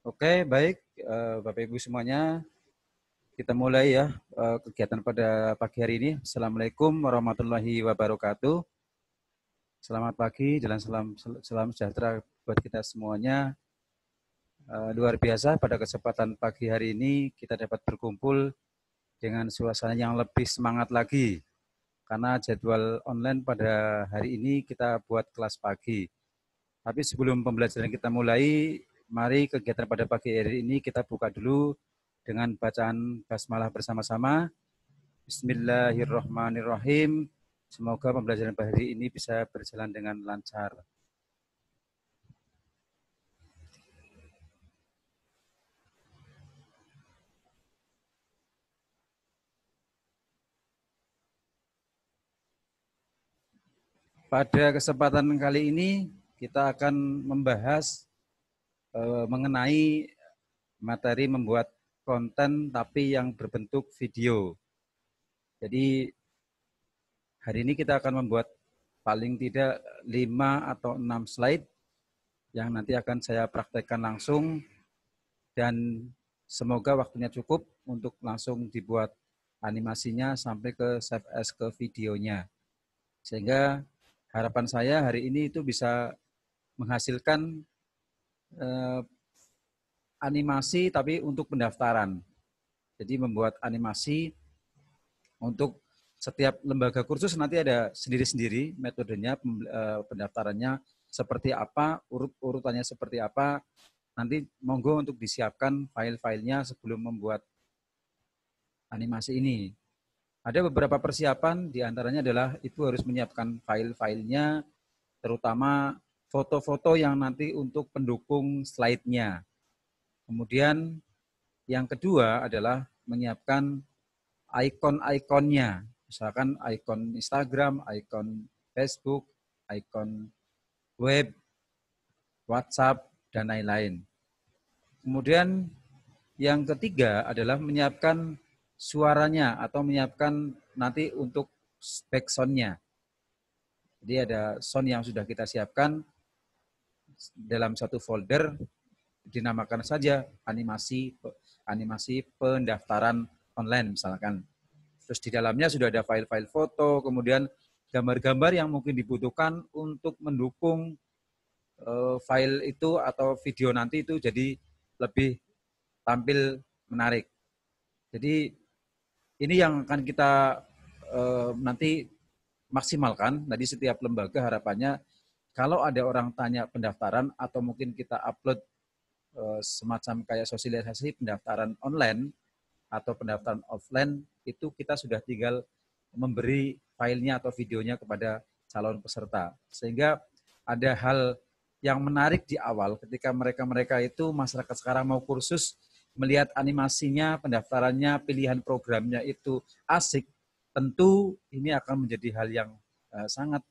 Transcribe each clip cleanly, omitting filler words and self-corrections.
Oke, baik, Bapak Ibu semuanya, kita mulai ya kegiatan pada pagi hari ini. Assalamualaikum warahmatullahi wabarakatuh. Selamat pagi dan salam sejahtera buat kita semuanya. Luar biasa pada kesempatan pagi hari ini kita dapat berkumpul dengan suasana yang lebih semangat lagi. Karena jadwal online pada hari ini kita buat kelas pagi. Tapi sebelum pembelajaran kita mulai, mari kegiatan pada pagi hari ini kita buka dulu dengan bacaan basmalah bersama-sama. Bismillahirrahmanirrahim. Semoga pembelajaran pada hari ini bisa berjalan dengan lancar. Pada kesempatan kali ini kita akan membahas mengenai materi membuat konten tapi yang berbentuk video. Jadi hari ini kita akan membuat paling tidak 5 atau 6 slide yang nanti akan saya praktekkan langsung dan semoga waktunya cukup untuk langsung dibuat animasinya sampai ke save as ke videonya. Sehingga harapan saya hari ini itu bisa menghasilkan animasi tapi untuk pendaftaran. Jadi membuat animasi untuk setiap lembaga kursus nanti ada sendiri-sendiri metodenya, pendaftarannya seperti apa, urutannya seperti apa. Nanti monggo untuk disiapkan file-filenya sebelum membuat animasi ini. Ada beberapa persiapan, diantaranya adalah Ibu harus menyiapkan file-filenya, terutama foto-foto yang nanti untuk pendukung slide-nya. Kemudian yang kedua adalah menyiapkan icon-iconnya, misalkan icon Instagram, icon Facebook, icon web, WhatsApp, dan lain-lain. Kemudian yang ketiga adalah menyiapkan suaranya atau menyiapkan nanti untuk backsound-nya. Jadi ada sound yang sudah kita siapkan dalam satu folder, dinamakan saja animasi pendaftaran online misalkan. Terus di dalamnya sudah ada file-file foto, kemudian gambar-gambar yang mungkin dibutuhkan untuk mendukung file itu atau video nanti itu jadi lebih tampil menarik. Jadi ini yang akan kita nanti maksimalkan. Tadi setiap lembaga harapannya kalau ada orang tanya pendaftaran atau mungkin kita upload semacam kayak sosialisasi pendaftaran online atau pendaftaran offline, itu kita sudah tinggal memberi filenya atau videonya kepada calon peserta. Sehingga ada hal yang menarik di awal ketika mereka-mereka itu masyarakat sekarang mau kursus, melihat animasinya, pendaftarannya, pilihan programnya itu asik, tentu ini akan menjadi hal yang sangat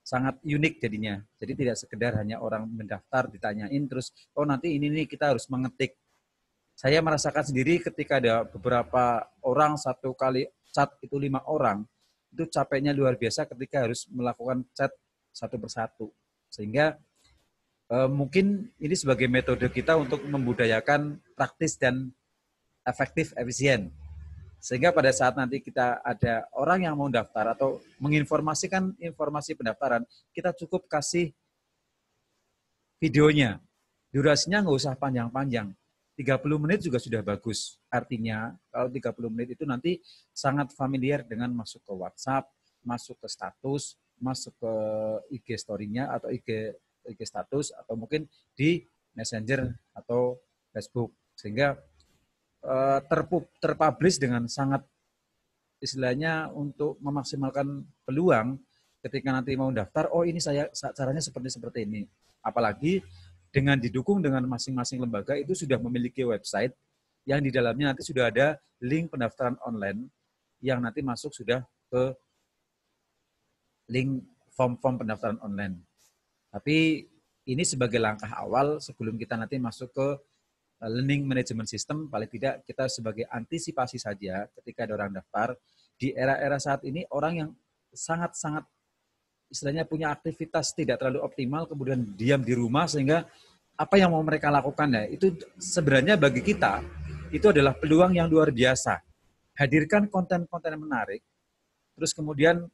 sangat unik jadinya. Jadi tidak sekedar hanya orang mendaftar ditanyain terus oh nanti ini nih kita harus mengetik. Saya merasakan sendiri ketika ada beberapa orang satu kali chat itu 5 orang, itu capeknya luar biasa ketika harus melakukan chat satu persatu. Sehingga mungkin ini sebagai metode kita untuk membudayakan praktis dan efektif, efisien. Sehingga pada saat nanti kita ada orang yang mau daftar atau menginformasikan informasi pendaftaran, kita cukup kasih videonya. Durasinya nggak usah panjang-panjang. 30 menit juga sudah bagus. Artinya kalau 30 menit itu nanti sangat familiar dengan masuk ke WhatsApp, masuk ke status, masuk ke IG story-nya atau IG status atau mungkin di Messenger atau Facebook. Sehingga terpublish dengan sangat istilahnya untuk memaksimalkan peluang ketika nanti mau daftar, oh ini saya caranya seperti ini. Apalagi dengan didukung dengan masing-masing lembaga itu sudah memiliki website yang di dalamnya nanti sudah ada link pendaftaran online yang nanti masuk sudah ke link form-form pendaftaran online. Tapi ini sebagai langkah awal sebelum kita nanti masuk ke learning management system, paling tidak kita sebagai antisipasi saja ketika ada orang daftar. Di era-era saat ini orang yang sangat-sangat istilahnya punya aktivitas tidak terlalu optimal kemudian diam di rumah sehingga apa yang mau mereka lakukan ya, itu sebenarnya bagi kita itu adalah peluang yang luar biasa. Hadirkan konten-konten yang menarik, terus kemudian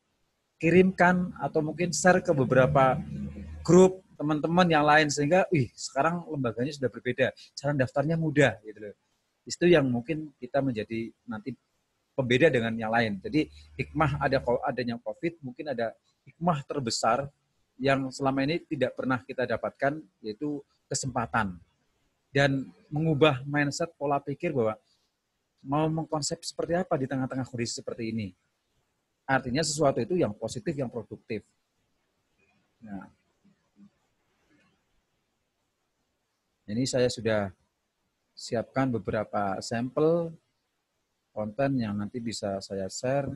kirimkan atau mungkin share ke beberapa grup teman-teman yang lain sehingga sekarang lembaganya sudah berbeda, cara daftarnya mudah gitu loh. Itu yang mungkin kita menjadi nanti pembeda dengan yang lain. Jadi hikmah adanya COVID, mungkin ada hikmah terbesar yang selama ini tidak pernah kita dapatkan, yaitu kesempatan dan mengubah mindset pola pikir bahwa mau mengkonsep seperti apa di tengah-tengah kondisi seperti ini. Artinya sesuatu itu yang positif, yang produktif. Nah, ini saya sudah siapkan beberapa sampel konten yang nanti bisa saya share.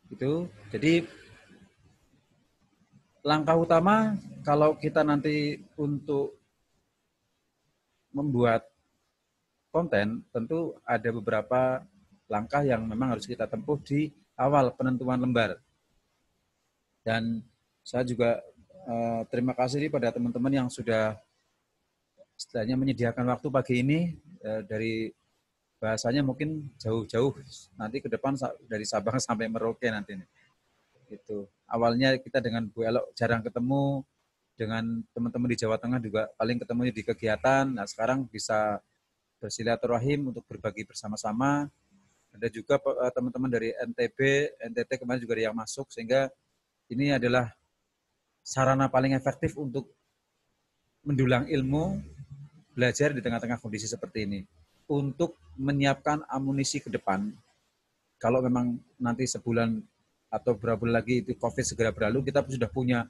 Gitu. Jadi langkah utama kalau kita nanti untuk membuat konten, tentu ada beberapa langkah yang memang harus kita tempuh di awal penentuan lembar. Dan saya juga terima kasih pada teman-teman yang sudah istilahnya menyediakan waktu pagi ini, dari bahasanya mungkin jauh-jauh nanti ke depan dari Sabang sampai Merauke nanti. Gitu. Awalnya kita dengan Bu Elok jarang ketemu, dengan teman-teman di Jawa Tengah juga paling ketemu di kegiatan. Nah, sekarang bisa bersilaturahim untuk berbagi bersama-sama. Ada juga teman-teman dari NTB, NTT kemarin juga ada yang masuk, sehingga ini adalah sarana paling efektif untuk mendulang ilmu, belajar di tengah-tengah kondisi seperti ini. Untuk menyiapkan amunisi ke depan, kalau memang nanti sebulan atau berapa bulan lagi itu COVID segera berlalu, kita sudah punya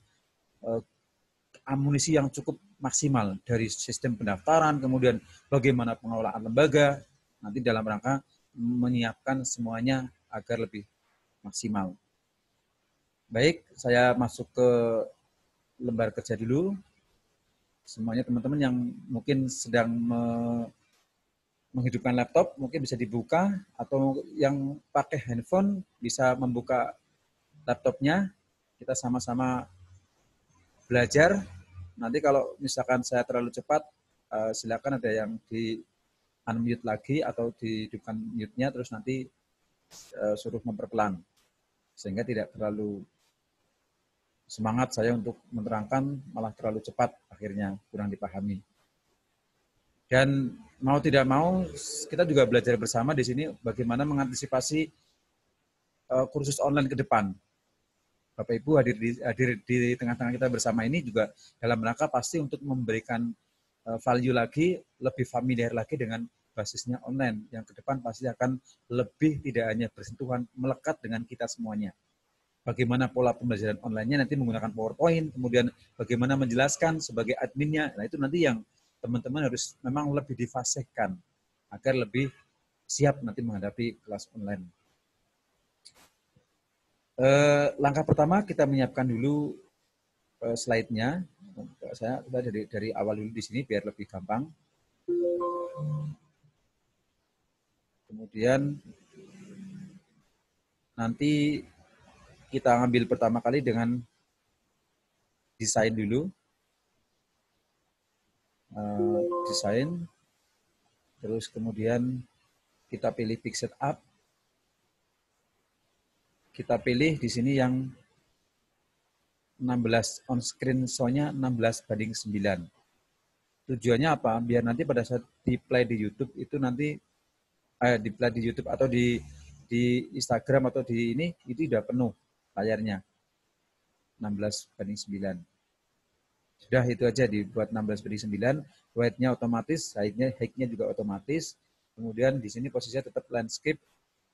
amunisi yang cukup maksimal dari sistem pendaftaran, kemudian bagaimana pengelolaan lembaga, nanti dalam rangka menyiapkan semuanya agar lebih maksimal. Baik, saya masuk ke lembar kerja dulu. Semuanya teman-teman yang mungkin sedang menghidupkan laptop mungkin bisa dibuka, atau yang pakai handphone bisa membuka laptopnya. Kita sama-sama belajar. Nanti kalau misalkan saya terlalu cepat, silakan ada yang di unmute lagi atau dihidupkan mute-nya, terus nanti suruh memperpelan sehingga tidak terlalu semangat saya untuk menerangkan, malah terlalu cepat akhirnya kurang dipahami. Dan mau tidak mau kita juga belajar bersama di sini bagaimana mengantisipasi kursus online ke depan. Bapak Ibu hadir di tengah-tengah kita bersama ini juga dalam rangka pasti untuk memberikan value lagi, lebih familiar lagi dengan basisnya online, yang ke depan pasti akan lebih tidak hanya bersentuhan, melekat dengan kita semuanya. Bagaimana pola pembelajaran online-nya nanti menggunakan PowerPoint, kemudian bagaimana menjelaskan sebagai adminnya, nah itu nanti yang teman-teman harus memang lebih difasihkan agar lebih siap nanti menghadapi kelas online. Langkah pertama kita menyiapkan dulu slide-nya. Saya dari awal dulu di sini biar lebih gampang. Kemudian nanti kita ambil pertama kali dengan desain dulu. Desain. Terus kemudian kita pilih Pixel Up. Kita pilih di sini yang 16 on screen show-nya 16:9. Tujuannya apa? Biar nanti pada saat di play di YouTube itu nanti di play di YouTube atau di Instagram atau di ini itu sudah penuh layarnya 16:9. Sudah itu aja dibuat 16:9, width-nya otomatis, height-nya juga otomatis. Kemudian di sini posisinya tetap landscape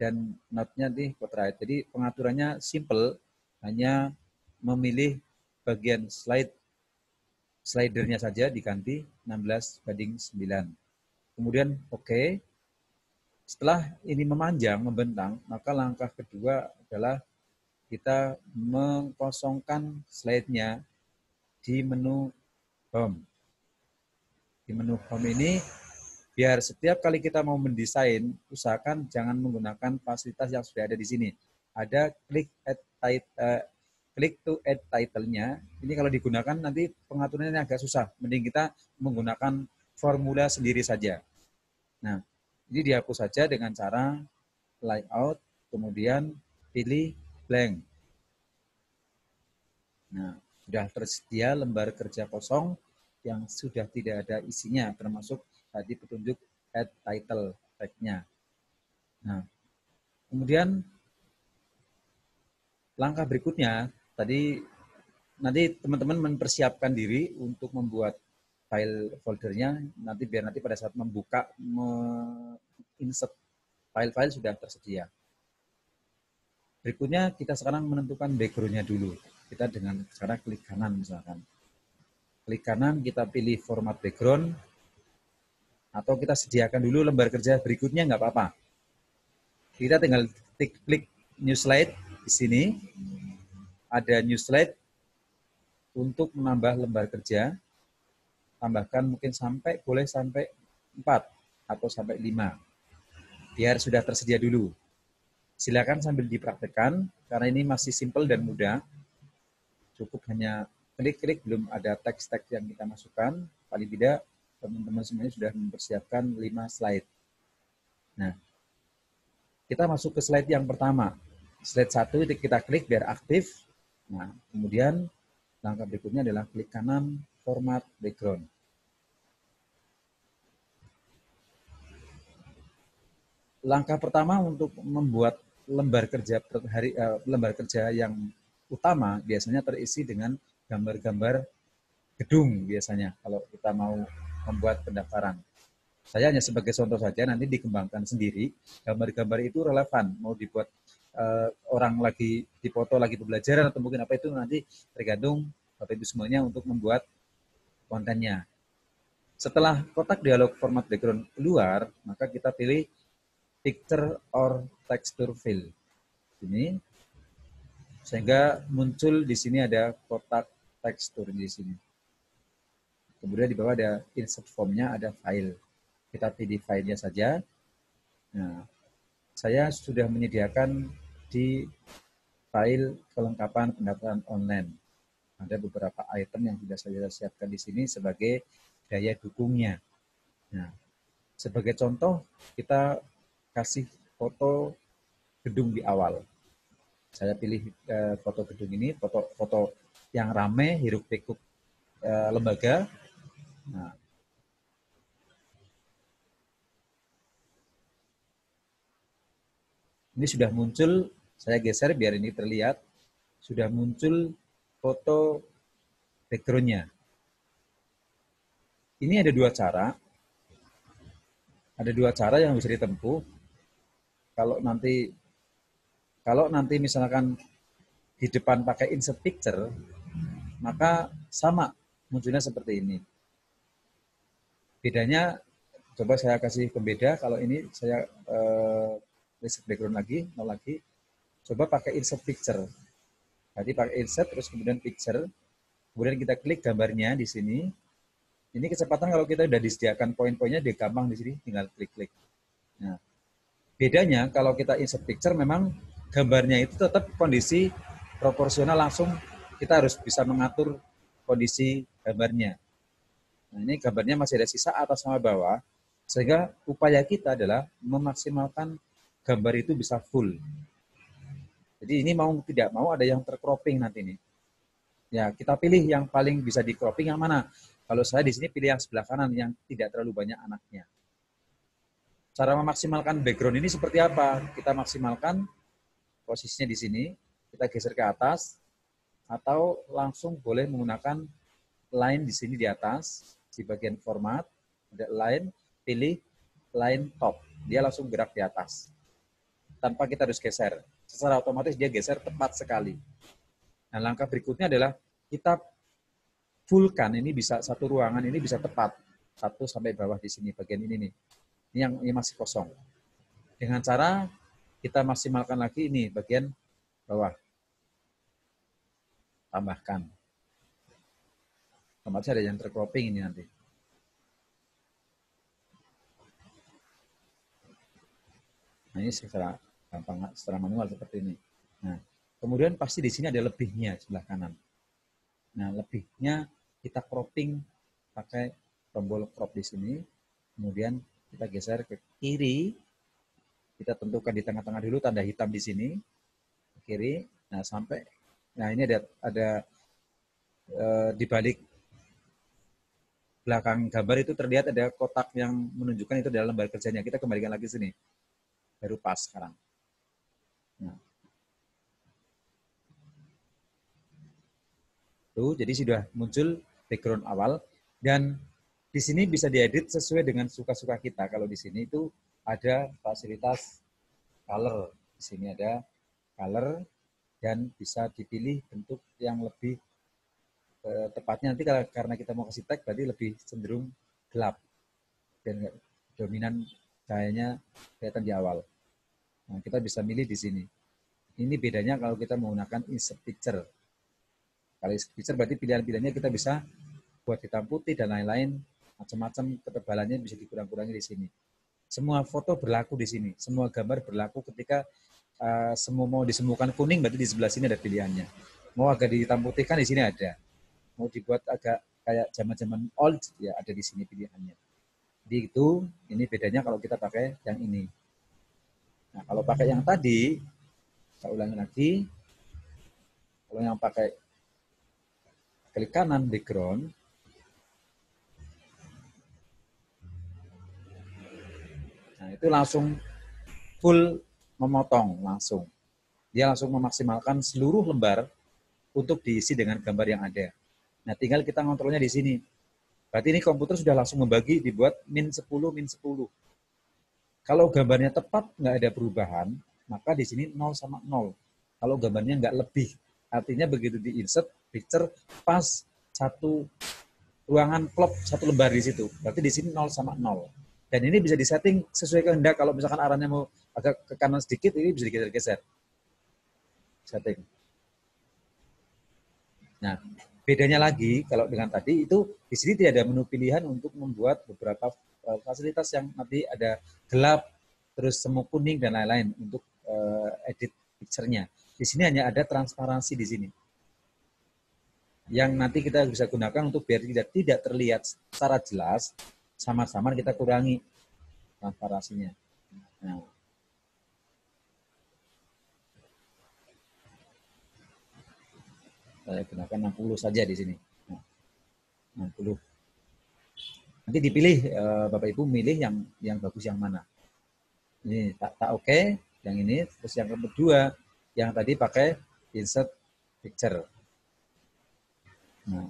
dan note-nya di portrait. Jadi pengaturannya simple, hanya memilih bagian slidernya saja diganti 16:9. Kemudian oke. Setelah ini memanjang, membentang, maka langkah kedua adalah kita mengkosongkan slide-nya di menu home. Di menu home ini, biar setiap kali kita mau mendesain, usahakan jangan menggunakan fasilitas yang sudah ada di sini. Ada klik to add title-nya. Ini kalau digunakan nanti pengaturannya agak susah. Mending kita menggunakan formula sendiri saja. Nah, ini dihapus saja dengan cara layout, kemudian pilih blank. Nah, sudah tersedia lembar kerja kosong yang sudah tidak ada isinya, termasuk tadi petunjuk add title tag-nya. Nah, kemudian langkah berikutnya, tadi nanti teman-teman mempersiapkan diri untuk membuat file foldernya, nanti biar nanti pada saat membuka, insert file-file sudah tersedia. Berikutnya kita sekarang menentukan background-nya dulu. Kita dengan cara klik kanan misalkan. Klik kanan, kita pilih format background, atau kita sediakan dulu lembar kerja berikutnya, nggak apa-apa. Kita tinggal klik new slide di sini. Ada new slide untuk menambah lembar kerja. Tambahkan mungkin boleh sampai 4 atau sampai 5. Biar sudah tersedia dulu. Silakan sambil dipraktekkan, karena ini masih simple dan mudah. Cukup hanya klik-klik, belum ada teks-teks yang kita masukkan. Paling tidak, teman-teman semuanya sudah mempersiapkan 5 slide. Nah, kita masuk ke slide yang pertama. Slide 1 kita klik biar aktif. Nah, kemudian langkah berikutnya adalah klik kanan, format background. Langkah pertama untuk membuat lembar kerja yang utama biasanya terisi dengan gambar-gambar gedung biasanya kalau kita mau membuat pendaftaran. Saya hanya sebagai contoh saja, nanti dikembangkan sendiri. Gambar-gambar itu relevan, mau dibuat orang lagi dipoto lagi pembelajaran atau mungkin apa itu nanti tergantung Bapak Ibu semuanya untuk membuat kontennya. Setelah kotak dialog format background keluar, maka kita pilih picture or texture fill. Ini sehingga muncul di sini ada kotak tekstur di sini. Kemudian di bawah ada insert form-nya, ada file. Kita pilih filenya saja. Nah, saya sudah menyediakan di file kelengkapan pendaftaran online. Ada beberapa item yang sudah saya siapkan di sini sebagai daya dukungnya. Nah, sebagai contoh, kita kasih foto gedung di awal. Saya pilih foto gedung ini, foto yang rame, hiruk pikuk lembaga. Nah, ini sudah muncul, saya geser biar ini terlihat, sudah muncul foto background-nya. Ini ada dua cara yang bisa ditempuh. Kalau nanti misalkan di depan pakai insert picture, maka sama munculnya seperti ini. Bedanya, coba saya kasih pembeda, kalau ini saya insert background lagi, mau lagi, coba pakai insert picture. Jadi pakai insert, terus kemudian picture, kemudian kita klik gambarnya di sini. Ini kecepatan kalau kita sudah disediakan poin-poinnya, dia gampang di sini, tinggal klik-klik. Nah, bedanya kalau kita insert picture, memang gambarnya itu tetap kondisi proporsional, langsung kita harus bisa mengatur kondisi gambarnya. Nah, ini gambarnya masih ada sisa atas sama bawah, sehingga upaya kita adalah memaksimalkan gambar itu bisa full. Jadi ini mau tidak mau ada yang tercropping nanti nih. Ya, kita pilih yang paling bisa di cropping yang mana. Kalau saya di sini pilih yang sebelah kanan yang tidak terlalu banyak anaknya. Cara memaksimalkan background ini seperti apa? Kita maksimalkan posisinya di sini, kita geser ke atas, atau langsung boleh menggunakan line di sini di atas, di bagian format, ada line, pilih line top. Dia langsung gerak di atas. Tanpa kita harus geser. Secara otomatis dia geser tepat sekali. Nah, langkah berikutnya adalah kita fullkan, ini bisa satu ruangan ini bisa tepat. Satu sampai bawah di sini, bagian ini nih. Ini masih kosong. Dengan cara kita maksimalkan lagi ini, bagian bawah. Tambahkan. Otomatis ada yang tercropping ini nanti. Nah, ini secara gampang, secara manual seperti ini. Nah, Kemudian pasti di sini ada lebihnya sebelah kanan. Nah, lebihnya kita cropping pakai tombol crop di sini. Kemudian kita geser ke kiri. Kita tentukan di tengah-tengah dulu tanda hitam di sini. Ke kiri. Nah, ini ada di balik belakang gambar itu terlihat ada kotak yang menunjukkan itu adalah lembar kerjanya. Kita kembalikan lagi sini. Baru pas sekarang. Nah. Tuh, jadi sudah muncul background awal dan di sini bisa diedit sesuai dengan suka-suka kita. Kalau di sini itu ada fasilitas color. Di sini ada color dan bisa dipilih bentuk yang lebih tepatnya nanti karena kita mau kasih tag berarti lebih cenderung gelap dan dominan cahayanya kelihatan di awal. Nah, kita bisa milih di sini. Ini bedanya kalau kita menggunakan insert picture. Kalau insert picture berarti pilihan-pilihannya kita bisa buat hitam putih dan lain-lain, macam-macam ketebalannya bisa dikurang-kurangi di sini. Semua foto berlaku di sini, semua gambar berlaku ketika semua mau disemukan kuning berarti di sebelah sini ada pilihannya. Mau agak dihitam putihkan di sini ada. Mau dibuat agak kayak zaman-zaman old ya ada di sini pilihannya. Jadi itu ini bedanya kalau kita pakai yang ini. Nah, kalau pakai yang tadi, saya ulangi lagi. Kalau yang pakai klik kanan background, nah itu langsung full memotong langsung. Dia langsung memaksimalkan seluruh lembar untuk diisi dengan gambar yang ada. Nah, tinggal kita ngontrolnya di sini. Berarti ini komputer sudah langsung membagi, dibuat min 10, min 10. Kalau gambarnya tepat, nggak ada perubahan, maka di sini 0 sama 0. Kalau gambarnya nggak lebih, artinya begitu di-insert, picture, pas satu ruangan klop, satu lembar di situ. Berarti di sini 0 sama 0. Dan ini bisa disetting sesuai kehendak. Kalau misalkan arahnya mau agak ke kanan sedikit, ini bisa digeser-geser. Setting. Nah, bedanya lagi kalau dengan tadi itu di sini tidak ada menu pilihan untuk membuat beberapa fasilitas yang nanti ada gelap, terus semu kuning dan lain-lain untuk edit picture-nya. Di sini hanya ada transparansi di sini. Yang nanti kita bisa gunakan untuk biar tidak terlihat secara jelas, sama-sama kita kurangi transparansinya. Nah. Saya gunakan 60 saja di sini. Nah, 60. Nanti dipilih Bapak Ibu milih yang bagus yang mana. Ini tak oke, yang ini. Terus yang kedua, yang tadi pakai insert picture. Nah,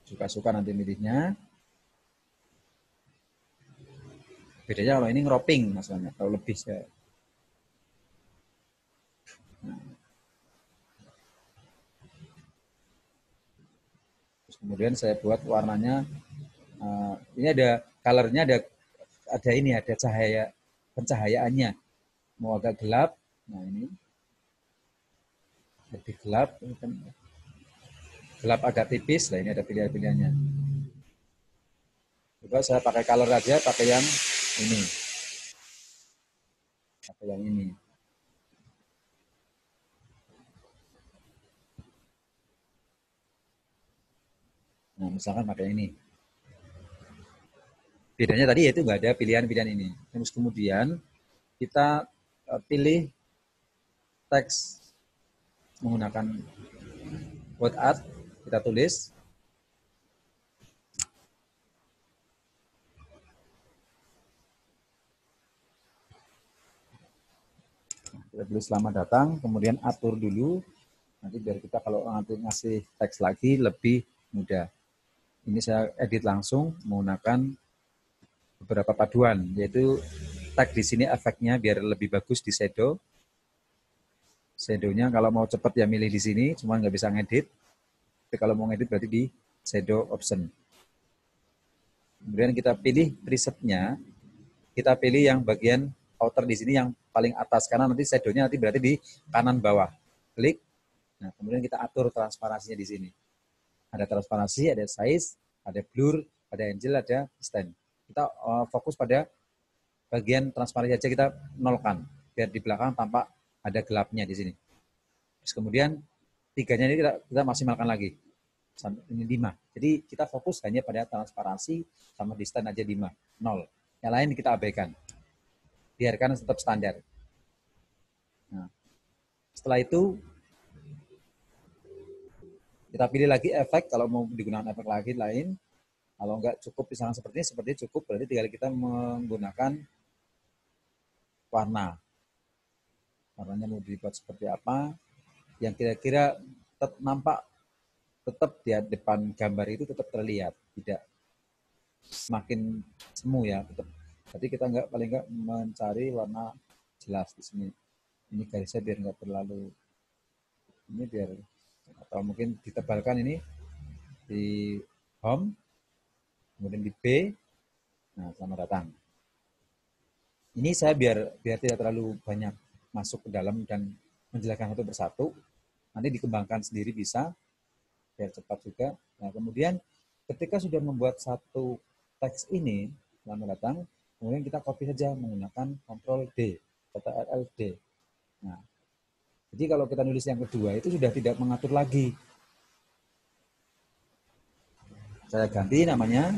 suka-suka nanti milihnya. Bedanya kalau ini ngeroping masalahnya, kalau lebih saya. Nah. Terus kemudian saya buat warnanya. Ini ada colornya, ada cahaya pencahayaannya. Mau agak gelap, nah ini lebih gelap, gelap agak tipis, lah ini ada pilihan-pilihannya. Coba saya pakai color aja, pakai yang ini. Pakai yang ini. Nah, misalkan pakai ini. Bedanya tadi yaitu nggak ada pilihan-pilihan ini. Terus kemudian kita pilih teks menggunakan word art, kita tulis. Kita tulis selamat datang, kemudian atur dulu. Nanti biar kita kalau nanti ngasih teks lagi lebih mudah. Ini saya edit langsung menggunakan beberapa paduan, yaitu tag di sini efeknya biar lebih bagus di shadow. Shadownya kalau mau cepat ya milih di sini, cuma nggak bisa ngedit. Tapi kalau mau ngedit berarti di shadow option. Kemudian kita pilih presetnya, kita pilih yang bagian outer di sini yang paling atas, karena nanti shadownya nanti berarti di kanan bawah. Klik, nah kemudian kita atur transparansinya di sini. Ada transparansi, ada size, ada blur, ada angel, ada stand. Kita fokus pada bagian transparansi aja, kita nolkan. biar di belakang tampak ada gelapnya di sini. Terus kemudian 3-nya ini kita maksimalkan lagi. Ini 5. Jadi kita fokus hanya pada transparansi sama distan aja 5, 0. Yang lain kita abaikan. Biarkan tetap standar. Nah, setelah itu kita pilih lagi efek, kalau mau digunakan efek lagi lain. Kalau enggak cukup misalnya seperti ini cukup, berarti tinggal kita menggunakan warna. Warnanya mau dibuat seperti apa, yang kira-kira tetap nampak, tetap di depan gambar itu tetap terlihat, tidak semakin semu ya. Tetap. Jadi kita paling enggak mencari warna jelas di sini. Ini garisnya biar enggak terlalu, ini biar, atau mungkin ditebalkan ini di home, kemudian di B. Nah, selamat datang. Ini saya biar tidak terlalu banyak masuk ke dalam dan menjelaskan satu persatu. Nanti dikembangkan sendiri bisa, biar cepat juga. Nah, kemudian ketika sudah membuat satu teks ini, selamat datang, kemudian kita copy saja menggunakan Ctrl D, Ctrl D. Nah, jadi kalau kita nulis yang kedua itu sudah tidak mengatur lagi. Saya ganti namanya.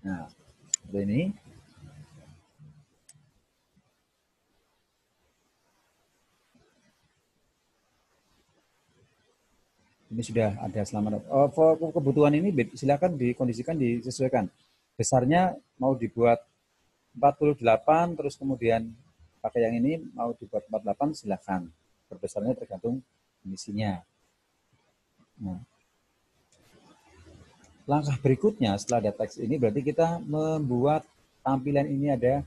Nah, seperti ini. Ini sudah ada selamat. Kebutuhan ini silakan dikondisikan, disesuaikan. Besarnya mau dibuat 48, terus kemudian pakai yang ini mau dibuat 48, silakan. Perbesarnya tergantung emisinya. Nah, langkah berikutnya setelah ada teks ini berarti kita membuat tampilan ini ada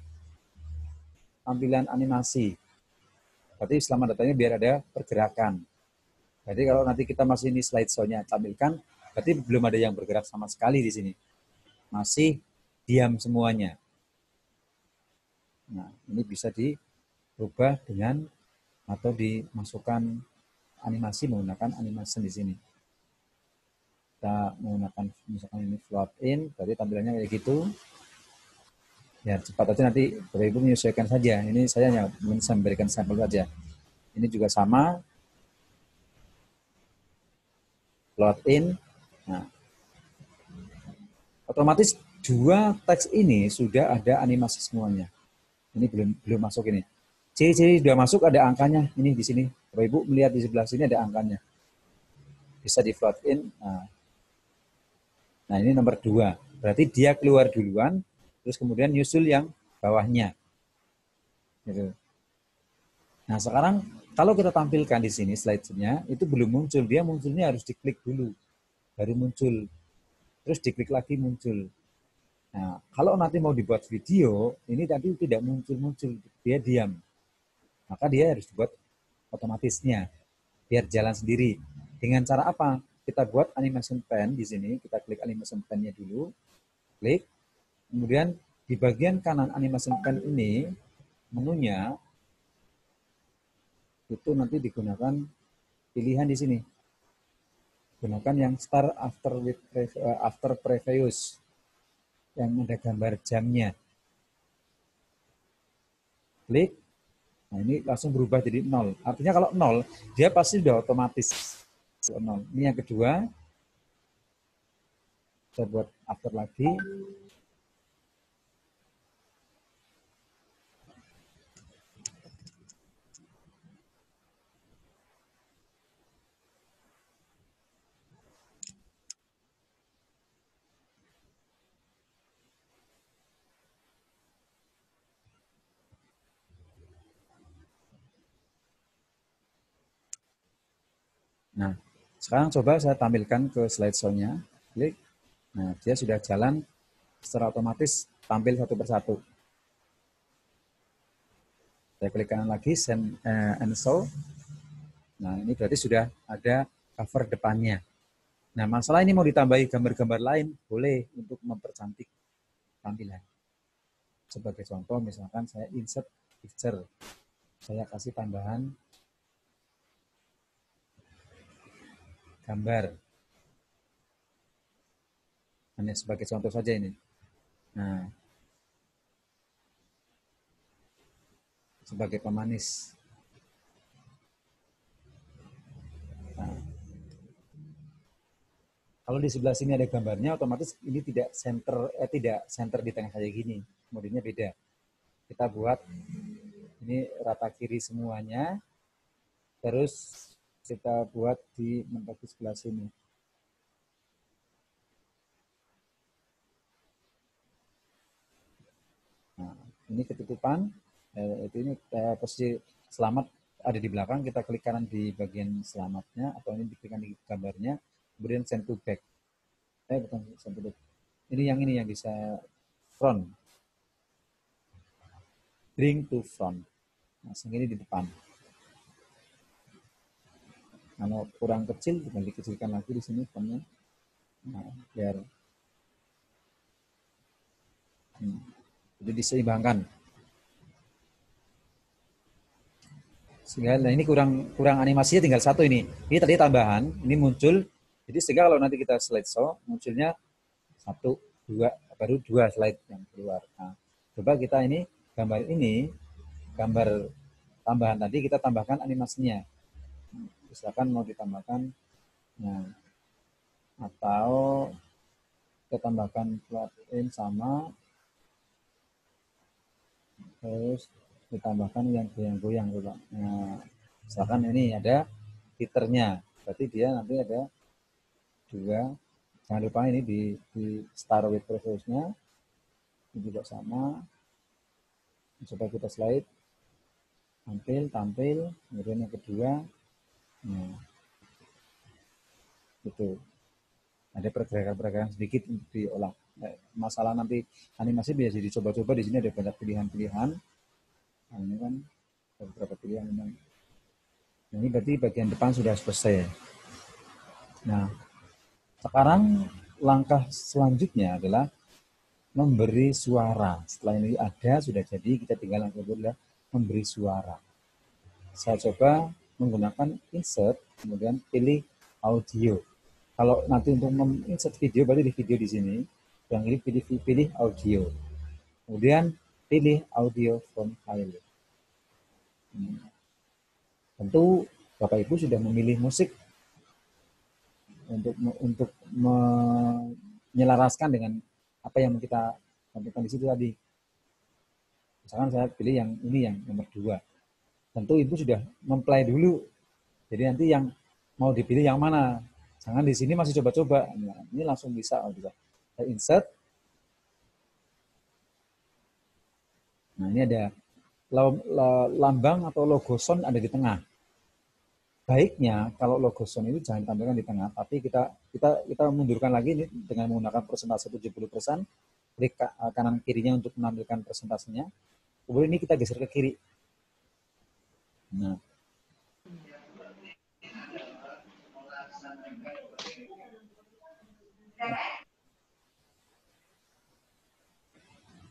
tampilan animasi. Berarti selamat datangnya biar ada pergerakan. Jadi kalau nanti kita masih ini slideshow-nya tampilkan, berarti belum ada yang bergerak sama sekali di sini. Masih diam semuanya. Nah, ini bisa dirubah dengan atau dimasukkan animasi menggunakan animasi di sini. Kita menggunakan misalkan ini float in, berarti tampilannya kayak gitu. Ya, cepat aja nanti Bapak Ibu menyesuaikan saja. Ini saya hanya memberikan sampel saja. Ini juga sama. Float in. Nah, otomatis dua teks ini sudah ada animasi semuanya. Ini belum masuk ini. Ciri-ciri sudah masuk, ada angkanya. Ini di sini. Bapak Ibu melihat di sebelah sini ada angkanya. Bisa di float in. Nah, ini nomor 2. Berarti dia keluar duluan, terus kemudian nyusul yang bawahnya. Gitu. Nah, sekarang kalau kita tampilkan di sini slide-nya, itu belum muncul. Dia munculnya harus diklik dulu. Baru muncul. Terus diklik lagi muncul. Nah, kalau nanti mau dibuat video, ini tadi tidak muncul-muncul. Dia diam. Maka dia harus dibuat otomatisnya. Biar jalan sendiri. Dengan cara apa? Kita buat animation pen di sini. Kita klik animation pen-nya dulu. Klik. Kemudian di bagian kanan animation pen ini, menunya, itu nanti digunakan pilihan di sini. Gunakan yang start after previous. Yang ada gambar jamnya. Klik. Nah, ini langsung berubah jadi 0. Artinya kalau 0, dia pasti sudah otomatis 0. Ini yang kedua. Saya buat after lagi. Nah, sekarang coba saya tampilkan ke slideshow-nya. Klik. Nah, dia sudah jalan secara otomatis tampil satu persatu. Saya klik kanan lagi, send and show. Nah, ini berarti sudah ada cover depannya. Nah, masalah ini mau ditambahi gambar-gambar lain, boleh untuk mempercantik tampilan. Sebagai contoh, misalkan saya insert picture. Saya kasih tambahan gambar. Hanya sebagai contoh saja ini. Nah, sebagai pemanis. Nah, kalau di sebelah sini ada gambarnya, otomatis ini tidak center di tengah kayak gini. Modenya beda. Kita buat ini rata kiri semuanya. Terus kita buat di mentok di sebelah sini. Nah, ini ketutupan. Ini posisi selamat ada di belakang, kita klik kanan di bagian selamatnya, atau ini diklikkan di gambarnya, kemudian send to back. Bukan send to back. Ini yang bisa front. Bring to front. Nah, segini di depan. Kalau kurang kecil, tinggal dikecilkan lagi di sini frontnya. Nah, biar jadi diseimbangkan. Sehingga nah ini kurang animasinya tinggal satu ini. Ini tadi tambahan, ini muncul. Jadi sehingga kalau nanti kita slideshow, munculnya 1, 2, baru 2 slide yang keluar. Nah, coba kita ini, gambar tambahan tadi kita tambahkan animasinya. Misalkan mau ditambahkan, nah, atau kita tambahkan plugin sama, terus ditambahkan yang goyang-goyang. Nah, misalkan ini ada titernya, berarti dia nanti ada 2. Jangan lupa ini di start with previous-nya ini juga sama. Coba kita slide, tampil, kemudian yang kedua, nah, itu ada pergerakan-pergerakan sedikit untuk diolah. Masalah nanti animasi biasa dicoba-coba, di sini ada banyak pilihan-pilihan. Nah, ini kan beberapa pilihan. Nah, ini berarti bagian depan sudah selesai. Nah, sekarang langkah selanjutnya adalah memberi suara. Setelah ini ada, sudah jadi, kita tinggal langkah adalah memberi suara. Saya coba menggunakan insert, kemudian pilih audio. Kalau nanti untuk insert video, berarti di video di sini. Yang ini pilih audio. Kemudian pilih audio from file. Tentu Bapak Ibu sudah memilih musik untuk menyelaraskan dengan apa yang kita lakukan di situ tadi. Misalkan saya pilih yang ini, yang nomor 2. Tentu Ibu sudah memplay dulu. Jadi nanti yang mau dipilih yang mana. Jangan di sini masih coba-coba. Nah, ini langsung bisa. Saya insert. Nah, ini ada lambang atau logo sound ada di tengah. Baiknya kalau logo sound itu jangan ditampilkan di tengah, tapi kita mundurkan lagi ini dengan menggunakan persentase 70%, klik kanan kirinya untuk menampilkan presentasinya. Kemudian ini kita geser ke kiri. Nah,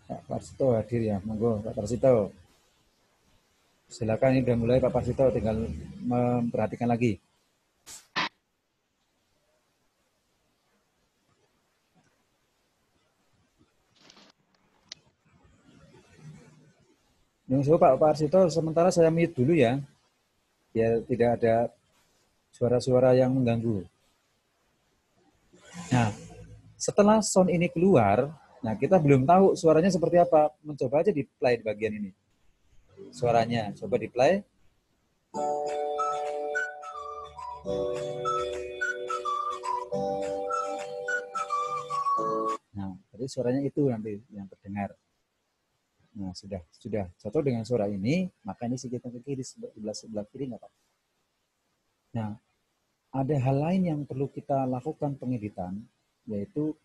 Pak Parsito hadir ya, monggo Pak Parsito. Silakan, ini sudah mulai Pak Parsito, tinggal memperhatikan lagi. Yang Pak Parsito, sementara saya mute dulu ya, biar tidak ada suara-suara yang mengganggu. Nah, setelah sound ini keluar, nah kita belum tahu suaranya seperti apa. Mencoba aja di play di bagian ini. Suaranya, coba di play. Nah, jadi suaranya itu nanti yang terdengar. Nah, sudah cocok dengan suara ini, maka ini sedikit ke kiri, sebelah kiri nggak apa-apa. Nah, ada hal lain yang perlu kita lakukan pengeditan, yaitu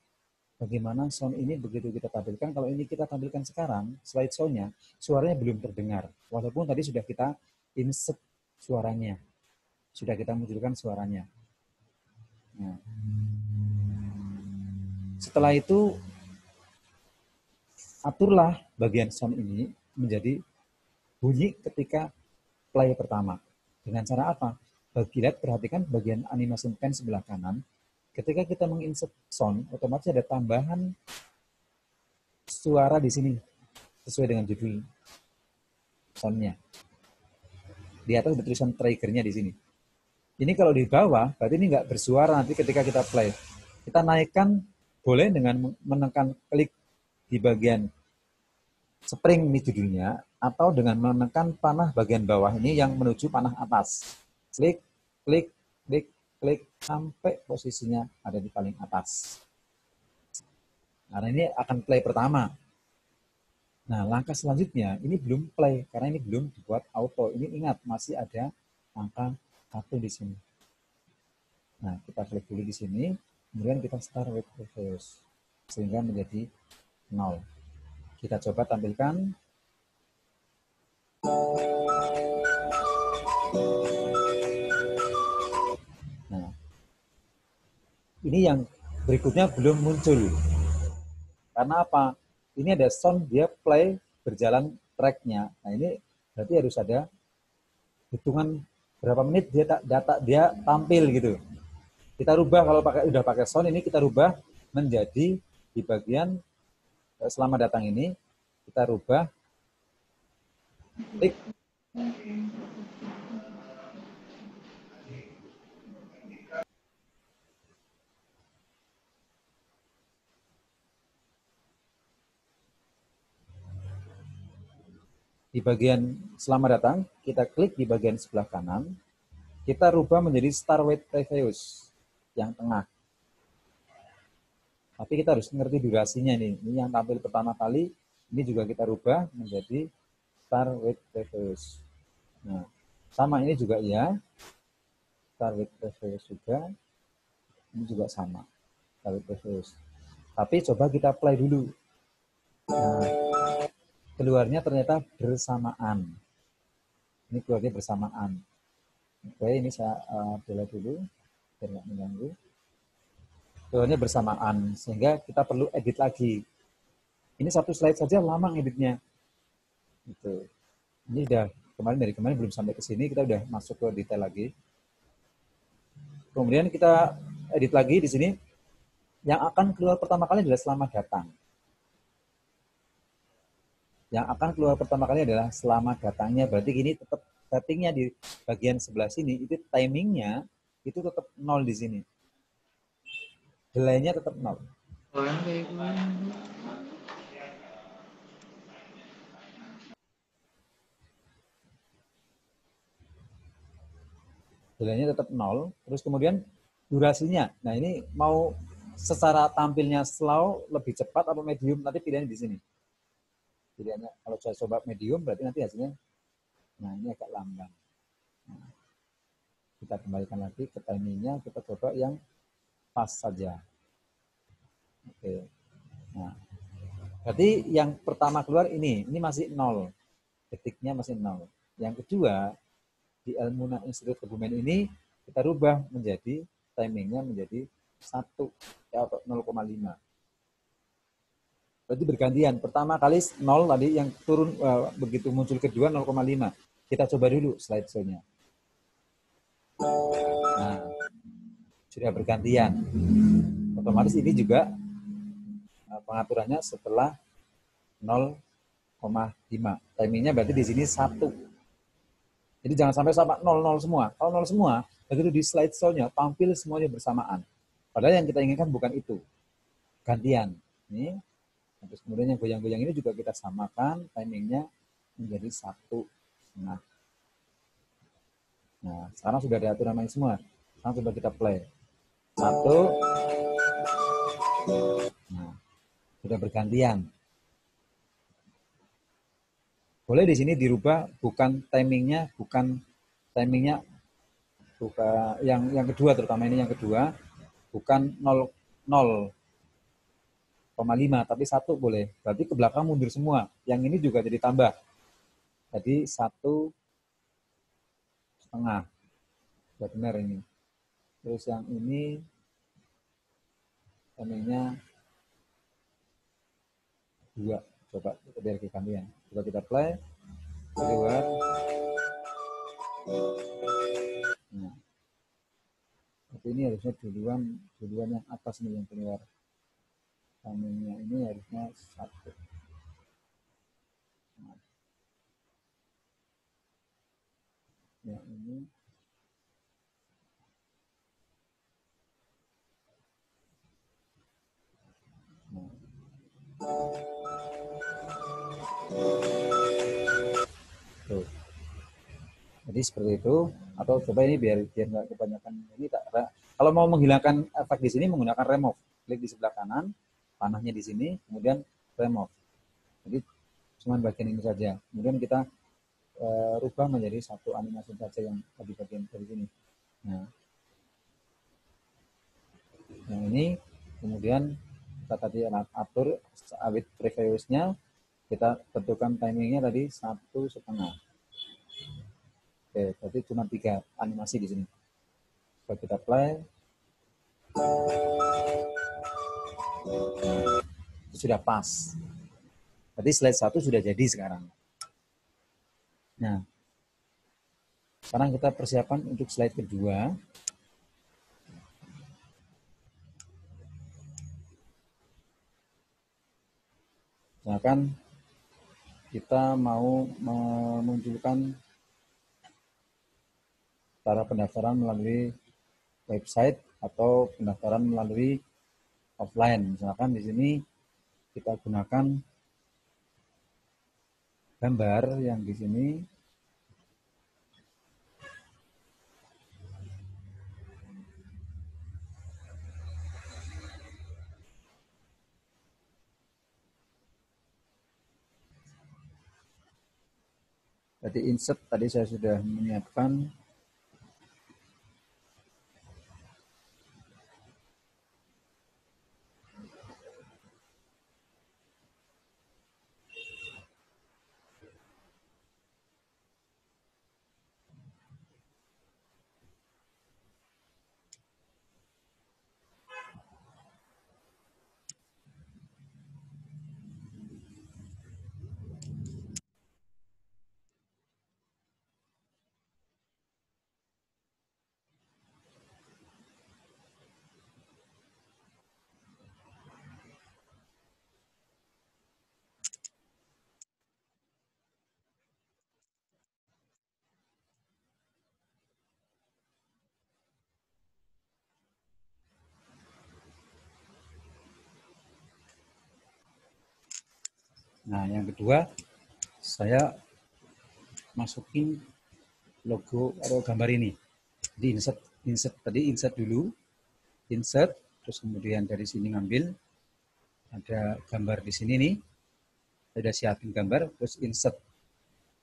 bagaimana sound ini begitu kita tampilkan. Kalau ini kita tampilkan sekarang, slideshow-nya, suaranya belum terdengar. Walaupun tadi sudah kita insert suaranya. Sudah kita munculkan suaranya. Nah, setelah itu, aturlah bagian sound ini menjadi bunyi ketika play pertama. Dengan cara apa? lihat, perhatikan bagian animasi pen sebelah kanan. Ketika kita menginsert sound, otomatis ada tambahan suara di sini sesuai dengan judul soundnya. Di atas ada tulisan triggernya di sini. Ini kalau di bawah, berarti ini nggak bersuara nanti ketika kita play. Kita naikkan boleh dengan menekan klik di bagian spring ini judulnya, atau dengan menekan panah bagian bawah ini yang menuju panah atas. Klik, klik, klik, klik, sampai posisinya ada di paling atas. Nah, ini akan play pertama. Nah, langkah selanjutnya, ini belum play, karena ini belum dibuat auto. Ini ingat, masih ada angka 1 di sini. Nah, kita klik dulu di sini, kemudian kita start with reverse, sehingga menjadi 0. Kita coba tampilkan. Nah, ini yang berikutnya belum muncul. Karena apa? Ini ada sound, dia play berjalan tracknya. Nah, ini berarti harus ada hitungan berapa menit dia tampil gitu. Kita rubah, kalau udah pakai sound ini, kita rubah menjadi di bagian selamat datang ini, kita rubah klik. Di bagian selamat datang, kita klik di bagian sebelah kanan, kita rubah menjadi Start with Previous yang tengah. Tapi kita harus ngerti durasinya nih. Ini yang tampil pertama kali, ini juga kita rubah menjadi Start with Previous. Nah, sama ini juga ya. Start with Previous juga. Ini juga sama. Start with Previous. Tapi coba kita play dulu. Nah, keluarnya ternyata bersamaan. Ini keluarnya bersamaan. Oke, ini saya delete dulu biar nggak mengganggu. Keluarnya bersamaan, sehingga kita perlu edit lagi. Ini satu slide saja lama ngeditnya. Gitu. Ini udah dari kemarin belum sampai ke sini, kita udah masuk ke detail lagi. Kemudian kita edit lagi di sini. Yang akan keluar pertama kali adalah selamat datang. Yang akan keluar pertama kali adalah selamat datangnya. Berarti ini tetap settingnya di bagian sebelah sini, itu timingnya itu tetap 0 di sini. Delay-nya tetap 0. Delay-nya tetap 0. Terus kemudian durasinya. Nah, ini mau secara tampilnya slow, lebih cepat atau medium, nanti pilihannya di sini. Pilihannya kalau saya coba medium, berarti nanti hasilnya, nah ini agak lamban. Nah, kita kembalikan lagi ke timingnya, kita coba yang pas saja. Oke. Nah, berarti yang pertama keluar ini masih 0. Detiknya masih 0. Yang kedua, di Elmuna Institute Kebumen ini, kita rubah menjadi timingnya menjadi 1 atau 0,5. Berarti bergantian. Pertama kali 0 tadi, yang turun begitu muncul kedua 0,5. Kita coba dulu slide show-nya. Nah, sudah bergantian. Otomatis ini juga pengaturannya setelah 0,5. Timingnya berarti di sini 1. Jadi jangan sampai sama 0,0 semua. Kalau 0 semua, begitu di slide show-nya tampil semuanya bersamaan. Padahal yang kita inginkan bukan itu. Gantian. Ini. Terus kemudian yang goyang-goyang ini juga kita samakan timingnya menjadi 1,5. Nah, sekarang sudah ada aturan main semua. Sekarang coba kita play. 1. Nah, sudah bergantian. Boleh di sini dirubah bukan timingnya bukan yang kedua, terutama ini yang kedua, bukan 0,5 tapi 1 boleh. Berarti ke belakang mundur semua. Yang ini juga jadi tambah. Jadi 1,5. Sudah benar ini. Terus yang ini timingnya 2. Coba kita biar gantian. Coba kita play. Keluar. Nah, Tapi ini harusnya duluan yang atas nih yang keluar. Timingnya ini harusnya 1. Nah, yang ini nah. Tuh. Jadi seperti itu. Atau coba ini biar nggak kebanyakan ini tak. Kalau mau menghilangkan efek di sini menggunakan remove. Klik di sebelah kanan, panahnya di sini, kemudian remove. Jadi cuma bagian ini saja. Kemudian kita rubah menjadi satu animasi saja yang di bagian dari sini. Nah, yang ini kemudian kita tadi atur with previous-nya, kita tentukan timingnya tadi 1,5. Oke, berarti cuma 3 animasi di sini. Coba kita play. Itu sudah pas. Berarti slide 1 sudah jadi sekarang. Nah, sekarang kita persiapan untuk slide kedua. Misalkan kita mau memunculkan cara pendaftaran melalui website atau pendaftaran melalui offline. Misalkan di sini kita gunakan gambar yang di sini. Jadi insert tadi saya sudah menyiapkan. Nah, yang kedua saya masukin logo atau gambar ini. Jadi insert dulu, insert, terus kemudian dari sini ngambil, ada gambar di sini nih, ada siapin gambar, terus insert.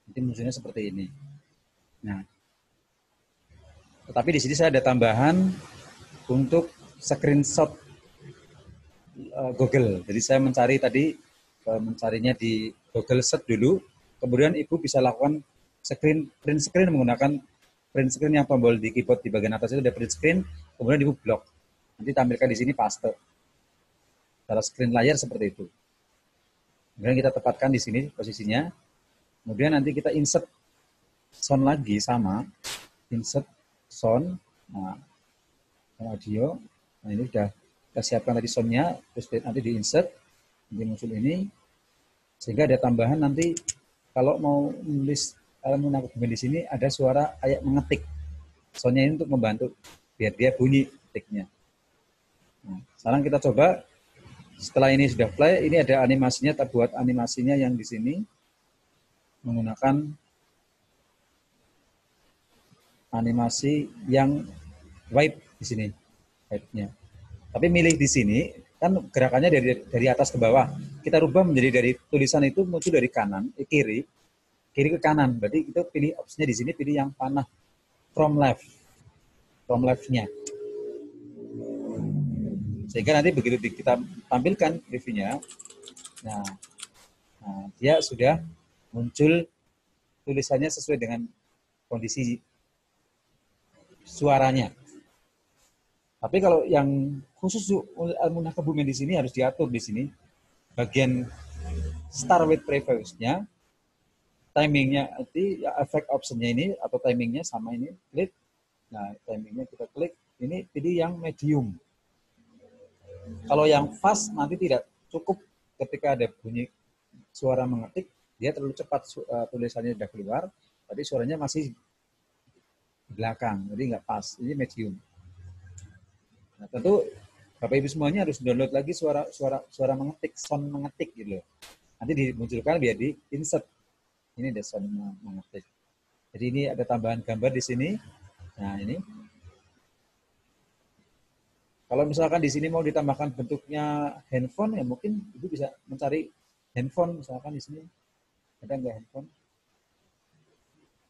Nanti munculnya seperti ini. Nah, tetapi di sini saya ada tambahan untuk screenshot Google. Jadi saya mencari tadi, mencarinya di Google Search dulu, kemudian Ibu bisa lakukan print screen menggunakan print screen yang tombol di keyboard di bagian atas itu ada print screen, kemudian Ibu blok. Nanti tampilkan di sini paste. Cara screen layar seperti itu. Kemudian kita tepatkan di sini posisinya. Kemudian nanti kita insert sound lagi sama, insert sound, nah, audio. Nah ini sudah kita siapkan tadi soundnya, terus nanti di insert, nanti muncul ini, sehingga ada tambahan nanti kalau mau nulis menangkap di sini ada suara kayak mengetik. Soundnya ini untuk membantu biar dia bunyi ketiknya. Nah, sekarang kita coba. Setelah ini sudah play, ini ada animasinya, kita buat animasinya yang di sini menggunakan animasi yang wipe di sini, wipe-nya. Tapi milih di sini kan gerakannya dari atas ke bawah. Kita rubah menjadi dari tulisan itu muncul dari kanan, kiri ke kanan. Berarti kita pilih opsinya di sini, pilih yang panah from left-nya. Sehingga nanti begitu kita tampilkan reviewnya, nah dia sudah muncul tulisannya sesuai dengan kondisi suaranya. Tapi kalau yang khusus Al-Munah Kebumen di sini harus diatur di sini bagian start with previous-nya, timingnya nanti efek optionnya ini atau timingnya sama ini, klik. Nah timingnya kita klik, Ini pilih yang medium. Kalau yang fast nanti tidak cukup ketika ada bunyi suara mengetik, dia terlalu cepat tulisannya sudah keluar, tapi suaranya masih di belakang, jadi nggak pas. Ini medium. Nah, tentu Bapak Ibu semuanya harus download lagi suara mengetik, sound mengetik gitu loh. Nanti dimunculkan biar di insert. Ini ada sound mengetik. Jadi ini ada tambahan gambar di sini. Nah, ini. Kalau misalkan di sini mau ditambahkan bentuknya handphone, ya mungkin Ibu bisa mencari handphone misalkan di sini. Ada nggak handphone?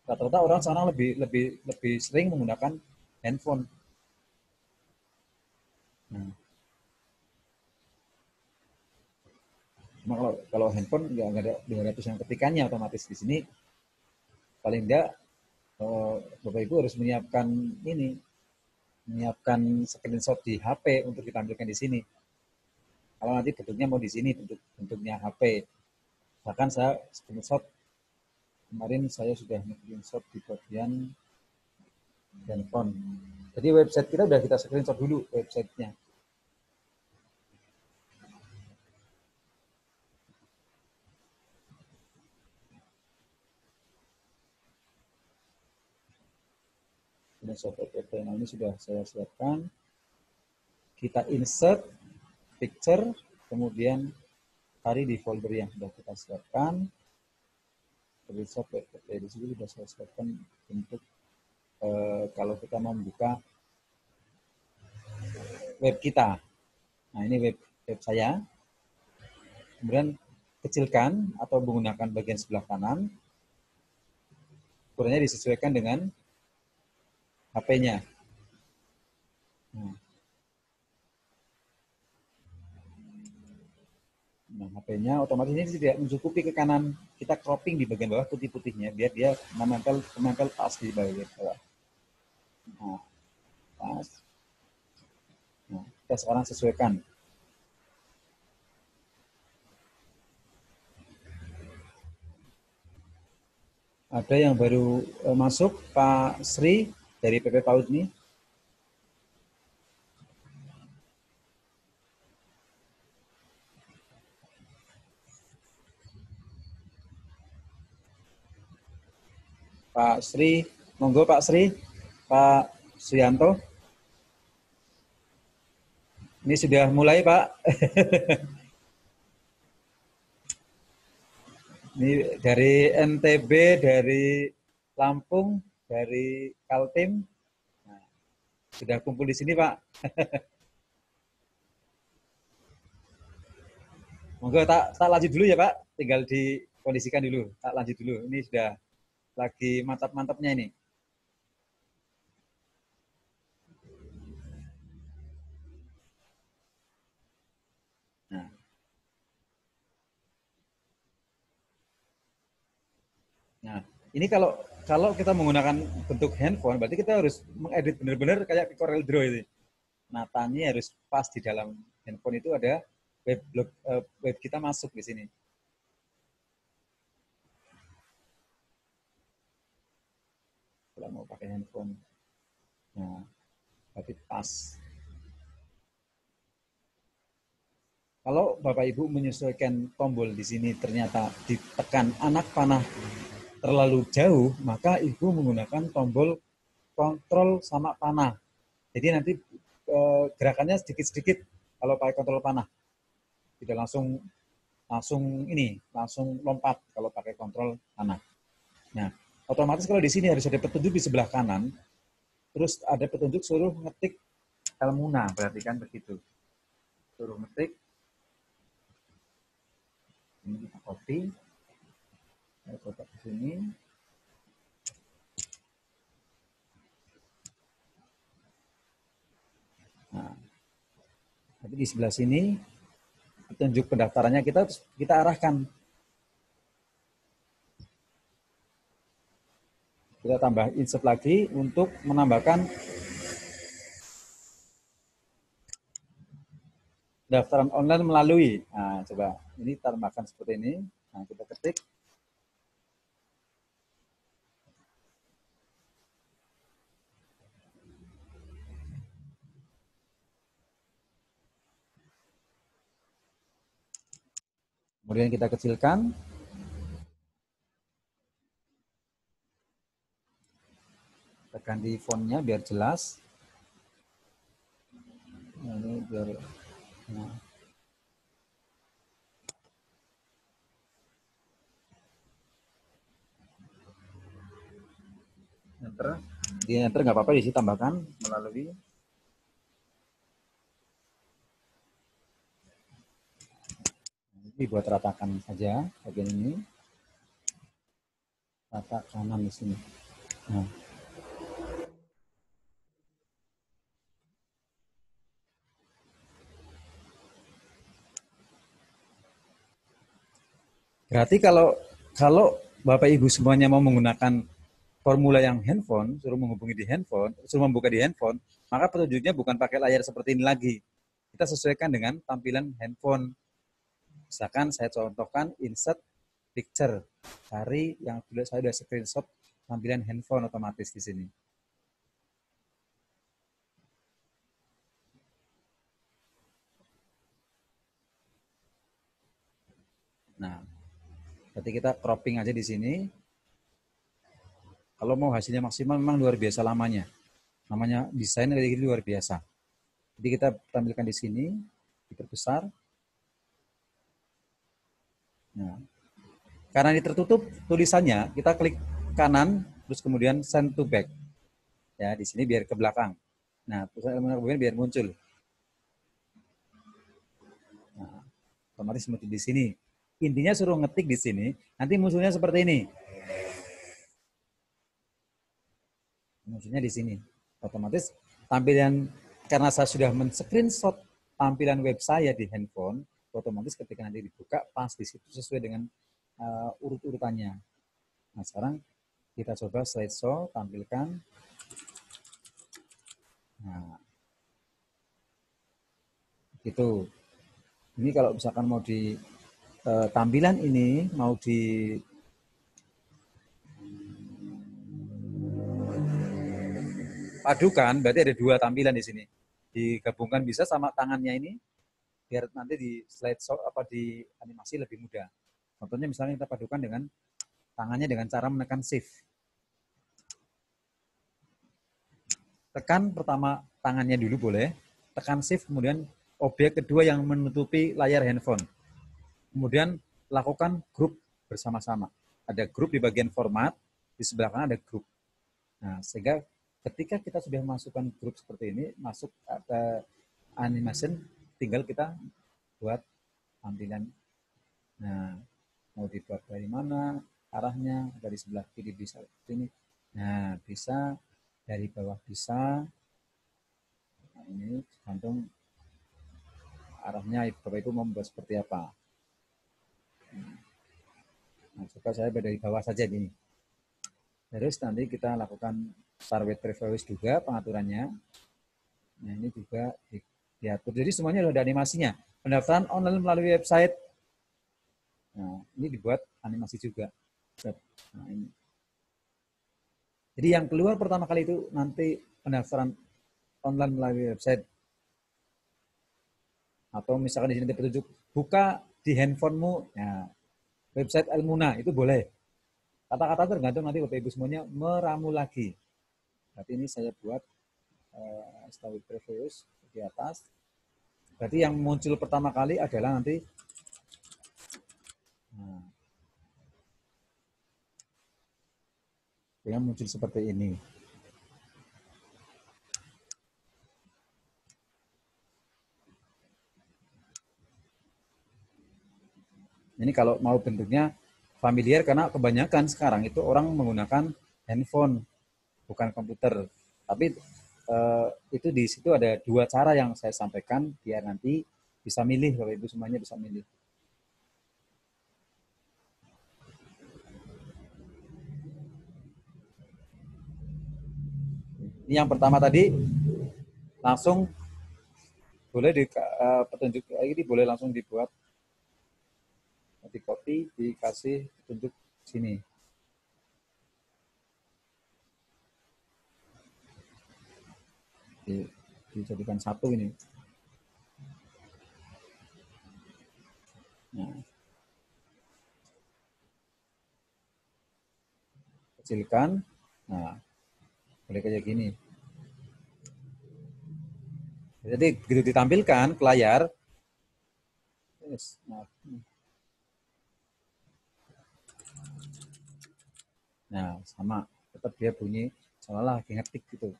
Rata-rata orang sekarang lebih sering menggunakan handphone. Nah, cuma kalau handphone nggak ada tulisan ketikannya otomatis di sini. Paling enggak Bapak Ibu harus menyiapkan screenshot di HP untuk ditampilkan di sini. Kalau nanti bentuknya mau di sini bentuknya HP, bahkan saya screenshot kemarin saya sudah screenshot di bagian handphone. Jadi website kita udah kita screenshot dulu websitenya. Nah, ini sudah saya siapkan. Kita insert picture, kemudian cari di folder yang sudah kita siapkan. Di sini sudah saya siapkan untuk kalau kita mau membuka web kita. Nah, ini web saya. Kemudian kecilkan atau menggunakan bagian sebelah kanan. Ukurannya disesuaikan dengan HP-nya. Nah, HP-nya otomatis ini tidak mencukupi ke kanan. Kita cropping di bagian bawah putih-putihnya biar dia menempel pas di bagian bawah. Nah, pas. Nah, kita sekarang sesuaikan. Ada yang baru masuk, Pak Sri dari PP PAUD ini. Pak Sri, monggo Pak Sri, Pak Suyanto. Ini sudah mulai Pak. Ini dari NTB, dari Lampung, dari Kaltim. Nah, sudah kumpul di sini Pak. Monggo tak lanjut dulu ya Pak. Tinggal dikondisikan dulu. Tak lanjut dulu. Ini sudah lagi mantap-mantapnya ini. Nah, nah ini kalau kita menggunakan bentuk handphone, berarti kita harus mengedit benar-benar kayak Corel Draw ini. Matanya harus pas di dalam handphone itu ada web kita masuk di sini. Kalau mau pakai handphone, nah, berarti pas. Kalau Bapak Ibu menyesuaikan tombol di sini ternyata ditekan anak panah terlalu jauh, maka Ibu menggunakan tombol kontrol sama panah. Jadi nanti gerakannya sedikit-sedikit kalau pakai kontrol panah. Tidak langsung lompat kalau pakai kontrol panah. Nah, otomatis kalau di sini harus ada petunjuk di sebelah kanan, terus ada petunjuk suruh ngetik Elmuna, berarti kan begitu. Suruh ngetik, ini kita copy, saya kotak di sini. Nah, tapi di sebelah sini petunjuk pendaftarannya kita arahkan. Kita tambah insert lagi untuk menambahkan daftaran online melalui. Nah, coba ini tambahkan seperti ini. Nah, kita ketik. Kemudian kita kecilkan. Kita ganti fontnya biar jelas. Nah, ini biar nah. Enter. Di enter nggak apa-apa, diisi tambahkan melalui ini, buat ratakan saja bagian ini, rata kanan di sini. Nah, berarti kalau kalau Bapak Ibu semuanya mau menggunakan formula yang handphone, suruh menghubungi di handphone, suruh membuka di handphone, maka petunjuknya bukan pakai layar seperti ini lagi. Kita sesuaikan dengan tampilan handphone. Misalkan saya contohkan insert picture, cari yang saya sudah screenshot tampilan handphone otomatis di sini. Nah, berarti kita cropping aja di sini. Kalau mau hasilnya maksimal memang luar biasa lamanya. Namanya desain kayak gitu luar biasa. Jadi kita tampilkan di sini, diperbesar. Nah, karena ini tertutup tulisannya, kita klik kanan, terus kemudian send to back. Ya, di sini biar ke belakang. Nah, terus kemudian biar muncul. Nah, otomatis muncul di sini. Intinya suruh ngetik di sini, nanti munculnya seperti ini. Munculnya di sini. Otomatis tampilan, karena saya sudah men-screenshot tampilan web saya di handphone, otomatis ketika nanti dibuka pas di situ sesuai dengan urut-urutannya. Nah, sekarang kita coba slideshow, tampilkan. Nah, gitu. Ini kalau misalkan mau di tampilan ini mau dipadukan, berarti ada dua tampilan di sini. Digabungkan bisa sama tangannya ini, biar nanti di slideshow apa di animasi lebih mudah. Contohnya misalnya kita padukan dengan tangannya dengan cara menekan shift. Tekan pertama tangannya dulu boleh, tekan shift, kemudian objek kedua yang menutupi layar handphone. Kemudian lakukan grup bersama-sama. Ada grup di bagian format, di sebelah kanan ada grup. Nah, sehingga ketika kita sudah masukkan grup seperti ini, masuk ke animation, tinggal kita buat tampilan. Nah, mau dibuat dari mana arahnya, dari sebelah kiri bisa ini. Nah, bisa dari bawah bisa. Nah, ini tergantung arahnya Bapak Ibu mau membuat seperti apa. Nah, coba saya dari bawah saja ini. Terus nanti kita lakukan start with previous juga pengaturannya. Nah, ini juga diatur. Jadi semuanya sudah ada animasinya. Pendaftaran online melalui website. Nah, ini dibuat animasi juga. Nah, ini. Jadi yang keluar pertama kali itu nanti pendaftaran online melalui website. Atau misalkan di sini petunjuk buka di handphonemu, ya, website Elmuna itu boleh. Kata-kata tergantung nanti Bapak Ibu semuanya meramu lagi. Berarti ini saya buat start previous di atas. Berarti yang muncul pertama kali adalah nanti nah, yang muncul seperti ini. Ini kalau mau bentuknya familiar karena kebanyakan sekarang itu orang menggunakan handphone bukan komputer. Tapi itu di situ ada dua cara yang saya sampaikan biar nanti bisa milih, Bapak Ibu semuanya bisa milih. Ini yang pertama tadi langsung boleh di petunjuk ini boleh langsung dibuat, di copy, dikasih petunjuk sini. Dijadikan satu ini. Nah, kecilkan. Nah, boleh kayak gini. Jadi begitu ditampilkan ke layar, nah sama, tetap dia bunyi seolah lagi ngetik gitu.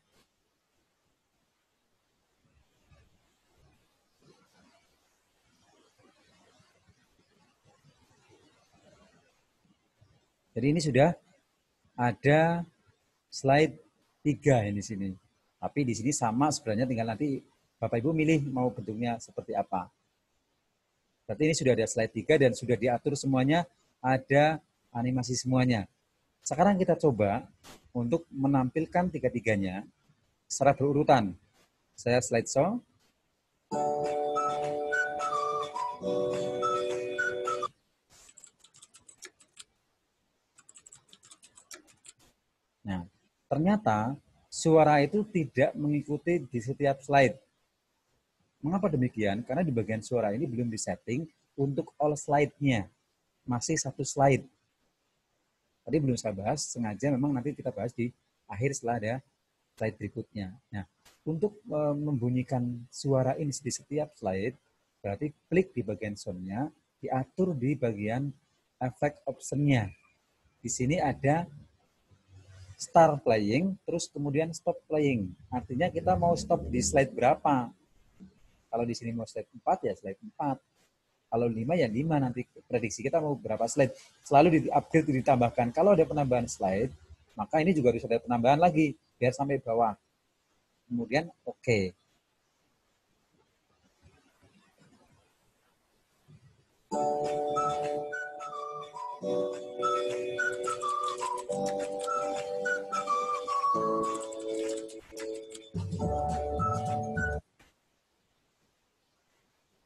Jadi ini sudah ada slide 3 ini sini. Tapi di sini sama sebenarnya, tinggal nanti Bapak Ibu milih mau bentuknya seperti apa. Berarti ini sudah ada slide 3 dan sudah diatur semuanya, ada animasi semuanya. Sekarang kita coba untuk menampilkan tiga-tiganya secara berurutan. Saya slideshow. Nah, ternyata suara itu tidak mengikuti di setiap slide. Mengapa demikian? Karena di bagian suara ini belum disetting untuk all slide-nya. Masih satu slide. Tadi belum saya bahas, sengaja memang nanti kita bahas di akhir setelah ada slide berikutnya. Nah, untuk membunyikan suara ini di setiap slide, berarti klik di bagian sound-nya, diatur di bagian efek option-nya. Di sini ada start playing, terus kemudian stop playing. Artinya kita mau stop di slide berapa. Kalau di sini mau slide 4, ya slide 4. Kalau 5, ya 5. Nanti prediksi kita mau berapa slide. Selalu di-upgrade, ditambahkan. Kalau ada penambahan slide, maka ini juga harus ada penambahan lagi, biar sampai bawah. Kemudian oke.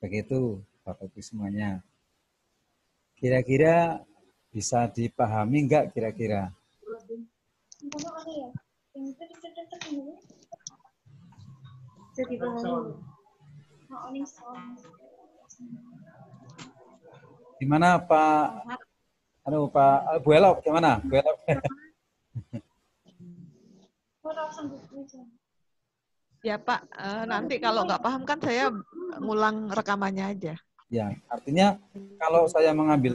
Begitu Bapak Ibu semuanya. Kira-kira bisa dipahami enggak kira-kira? Gimana Pak? Pak Bu Elok, gimana? Bu Elok. Ya Pak, nanti kalau nggak paham kan saya ngulang rekamannya aja. Ya, artinya kalau saya mengambil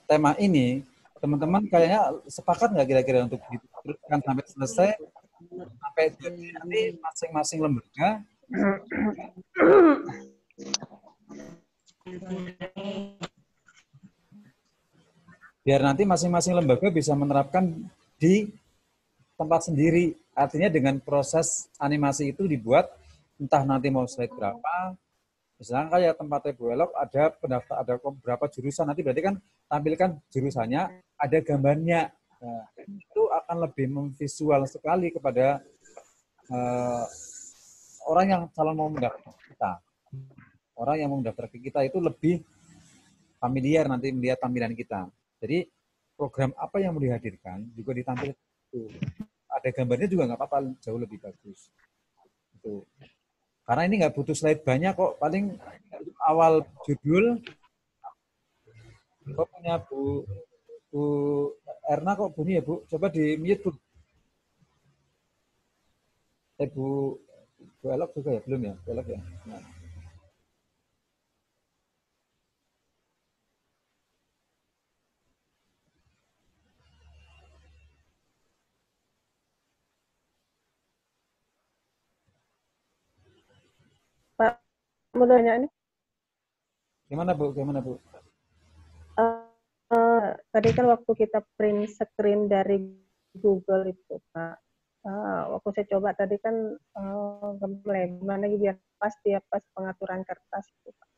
tema ini, teman-teman kayaknya sepakat nggak kira-kira untuk diteruskan sampai selesai, sampai jadi nanti masing-masing lembaga biar nanti masing-masing lembaga bisa menerapkan di tempat sendiri. Artinya dengan proses animasi itu dibuat, entah nanti mau slide berapa, misalnya kayak tempatnya Bu Elok ada pendaftar, ada beberapa jurusan, nanti berarti kan tampilkan jurusannya, ada gambarnya. Nah, itu akan lebih memvisual sekali kepada orang yang calon mau mendaftar kita. Orang yang mau mendaftar ke kita itu lebih familiar nanti melihat tampilan kita. Jadi program apa yang mau dihadirkan juga ditampilkan itu. Ada gambarnya juga nggak apa-apa, jauh lebih bagus. Itu. Karena ini nggak butuh slide banyak kok, paling awal judul. Kok punya Bu Erna kok bunyi ya Bu? Coba di mute Bu. Bu Elok juga ya? Belum ya? Bu Elok ya? Nah. Pak, mau nanya ini. Gimana Bu? Gimana Bu? Tadi kan waktu kita print screen dari Google itu Pak, waktu saya coba tadi kan gimana biar pas tiap pas pengaturan kertas itu Pak.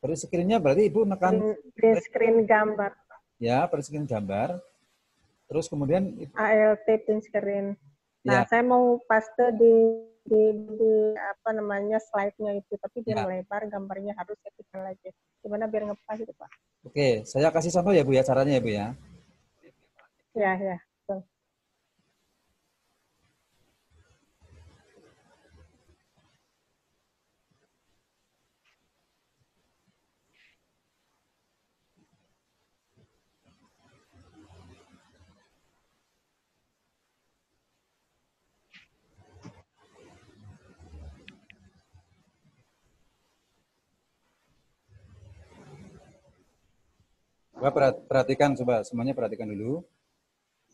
Print screen-nya berarti Ibu nekan print screen gambar. Ya, print screen gambar. Terus kemudian ALT print screen. Nah, ya. saya mau paste di apa namanya slide-nya itu, tapi dia Ya. melebar, gambarnya harus kecil lagi. Gimana biar ngepas itu Pak? Oke, saya kasih contoh ya Bu ya, caranya ya Bu ya. Ya, ya. Betul. Perhatikan, coba semuanya perhatikan dulu.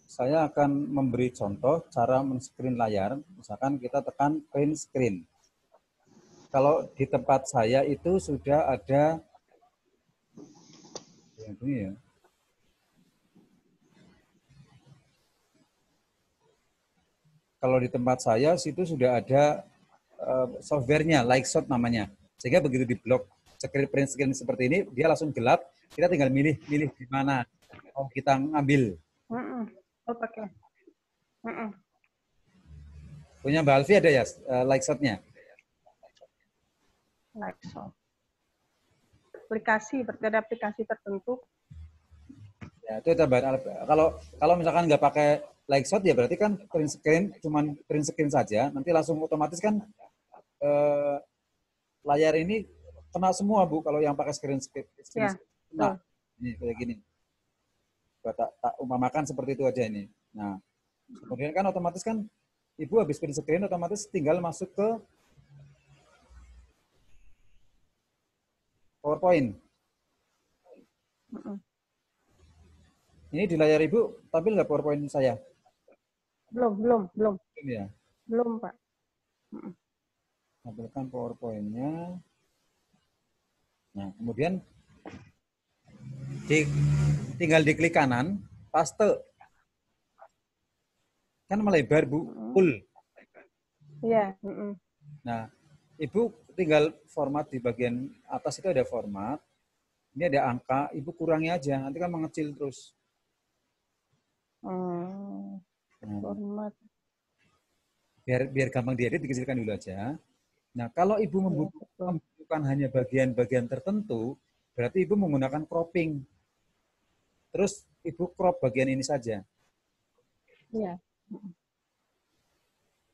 Saya akan memberi contoh cara men-screen layar. Misalkan kita tekan print screen. Kalau di tempat saya itu sudah ada ini ya. Kalau di tempat saya situ sudah ada softwarenya, Lightshot namanya. Sehingga begitu di blok print screen seperti ini, dia langsung gelap. Kita tinggal milih di mana mau kita ngambil. Oh, pakai. Punya Mbak Alfi ada ya Lightshot-nya? Lightshot. Aplikasi, berarti ada aplikasi tertentu. Ya, itu tambahan. Kalau misalkan nggak pakai Lightshot ya berarti kan print screen, cuman print screen saja, nanti langsung otomatis kan layar ini kena semua Bu kalau yang pakai screen Ya. kena. Ini kayak gini. Tak umpamakan seperti itu aja ini. Nah, kemudian kan otomatis kan Ibu habis print screen otomatis tinggal masuk ke PowerPoint. Ini di layar Ibu tampil nggak PowerPoint saya? Belum Ya. Belum, Pak. Tampilkan PowerPoint-nya. Nah, kemudian tinggal diklik kanan, paste. Kan melebar, Bu, full. Iya. Nah, Ibu tinggal format di bagian atas itu ada format. Ini ada angka, Ibu kurangi aja, nanti kan mengecil terus. Format. Biar gampang diedit, dikecilkan dulu aja. Nah, kalau Ibu membutuhkan hanya bagian-bagian tertentu, berarti Ibu menggunakan cropping. Terus Ibu crop bagian ini saja. Iya.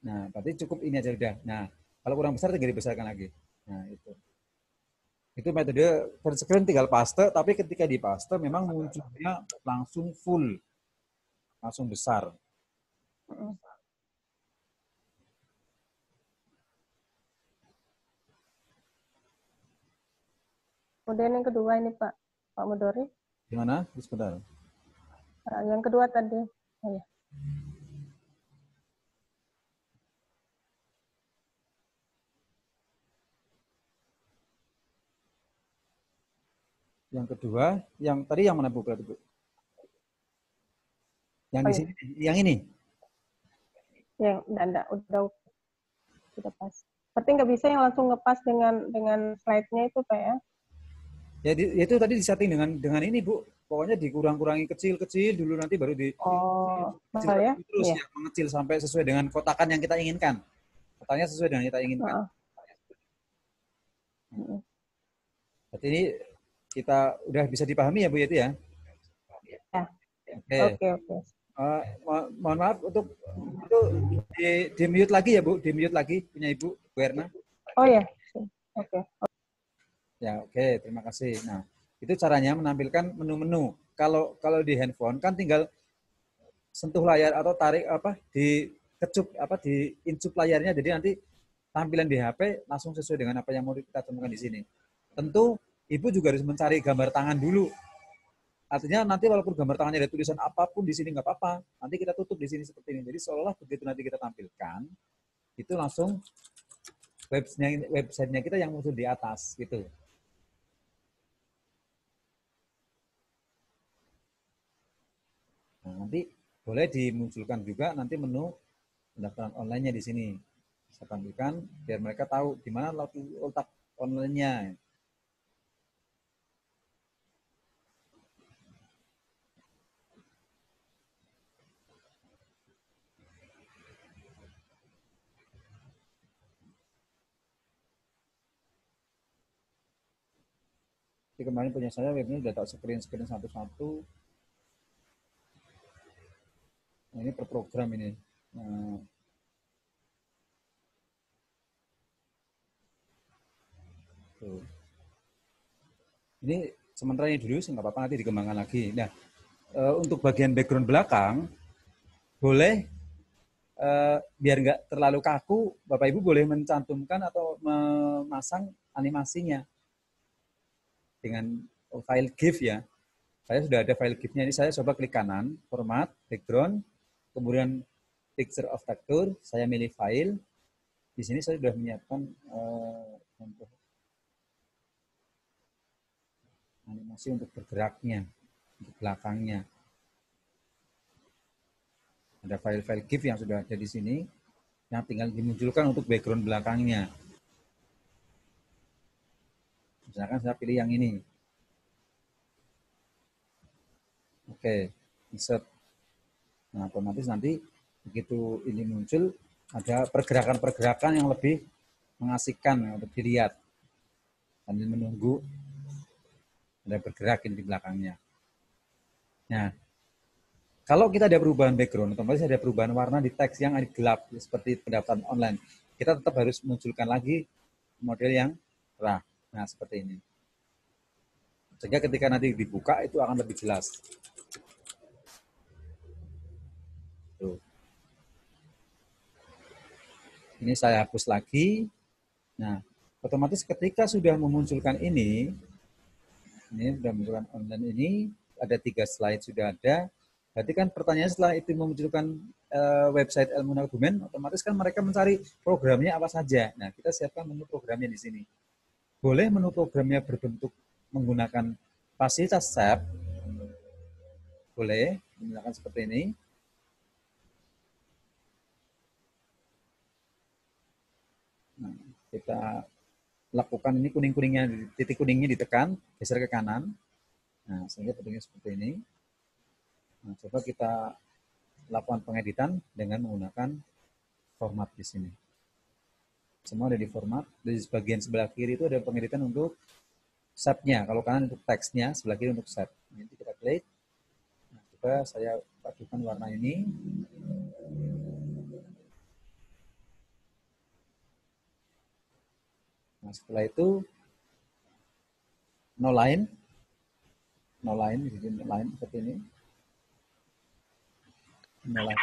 Nah, berarti cukup ini aja udah. Nah, kalau kurang besar tinggal dibesarkan lagi. Nah, itu. Itu metode print screen tinggal paste, tapi ketika di paste memang munculnya langsung full. Langsung besar. Kemudian yang kedua ini Pak Mudori. Gimana? Sebentar. Yang kedua tadi. Oh, ya. Yang kedua, yang tadi yang mana Bu? Yang di sini, yang ini. Yang enggak, udah pas. Berarti nggak bisa yang langsung ngepas dengan slide-nya itu Pak ya? Ya itu tadi disetting dengan ini Bu. Pokoknya dikurang-kurangi kecil-kecil dulu, nanti baru di kecil ya? terus ya, mengecil sampai sesuai dengan kotakan yang kita inginkan. Kotaknya sesuai dengan yang kita inginkan. Berarti ini kita udah bisa dipahami ya Bu itu ya? Ya. Oke. Mohon maaf untuk itu di mute lagi ya Bu, di mute lagi punya Ibu Werna. Oh ya. Oke. Ya, oke, terima kasih. Nah, itu caranya menampilkan menu-menu. Kalau di handphone kan tinggal sentuh layar atau tarik di incup layarnya, jadi nanti tampilan di HP langsung sesuai dengan apa yang mau kita temukan di sini. Tentu Ibu juga harus mencari gambar tangan dulu. Artinya nanti walaupun gambar tangannya ada tulisan apapun di sini nggak apa-apa. Nanti kita tutup di sini seperti ini. Jadi seolah begitu nanti kita tampilkan, itu langsung websitenya kita yang muncul di atas gitu. Nah, nanti boleh dimunculkan juga nanti menu pendaftaran online-nya di sini. Saya tampilkan biar mereka tahu di mana letak online-nya. Jadi kemarin punya saya webnya udah tak screen satu-satu. Nah, ini per program ini. Nah, tuh. Ini sementara ini dulu, nggak apa-apa nanti dikembangkan lagi. Nah, untuk bagian background belakang, boleh biar nggak terlalu kaku, Bapak Ibu boleh mencantumkan atau memasang animasinya dengan file GIF ya. Saya sudah ada file GIF-nya ini, saya coba klik kanan, format, background, kemudian picture of texture, saya milih file. Di sini saya sudah menyiapkan contoh animasi untuk bergeraknya, untuk belakangnya. Ada file-file GIF yang sudah ada di sini, yang tinggal dimunculkan untuk background belakangnya. Misalkan saya pilih yang ini. Oke, insert. Nah, otomatis nanti begitu ini muncul, ada pergerakan-pergerakan yang lebih mengasihkan untuk dilihat. Sambil menunggu ada bergerak ini di belakangnya. Nah, kalau kita ada perubahan background, otomatis ada perubahan warna di teks yang gelap, seperti pendaftaran online. Kita tetap harus munculkan lagi model yang cerah. Nah, seperti ini. Sehingga ketika nanti dibuka, itu akan lebih jelas. Tuh. Ini saya hapus lagi. Nah, otomatis ketika sudah memunculkan ini sudah memunculkan online ini, ada 3 slide sudah ada. Berarti kan pertanyaan setelah itu memunculkan website Elmuna Kebumen, otomatis kan mereka mencari programnya apa saja. Nah, kita siapkan menu programnya di sini. Boleh menu programnya berbentuk menggunakan fasilitas tab, boleh menggunakan seperti ini. Nah, kita lakukan ini kuning-kuningnya, titik kuningnya ditekan, geser ke kanan. Nah, sehingga bentuknya seperti ini. Nah, coba kita lakukan pengeditan dengan menggunakan format di sini. Semua ada di format. Di bagian sebelah kiri itu ada pengeditan untuk shape-nya. Kalau kanan untuk teksnya, sebelah kiri untuk shape. Nanti kita klik. Nah, coba saya padukan warna ini. Nah, setelah itu no line, jadi no line seperti ini. No line.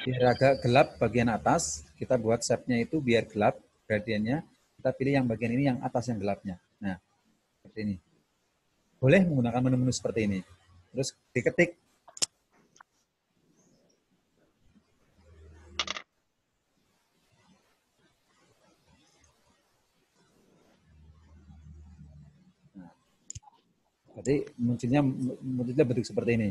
Biar agak gelap bagian atas, kita buat shape-nya itu biar gelap gradiennya. Kita pilih yang bagian ini yang atas yang gelapnya. Nah, seperti ini. Boleh menggunakan menu-menu seperti ini. Terus diketik. Nah, jadi munculnya bentuk seperti ini.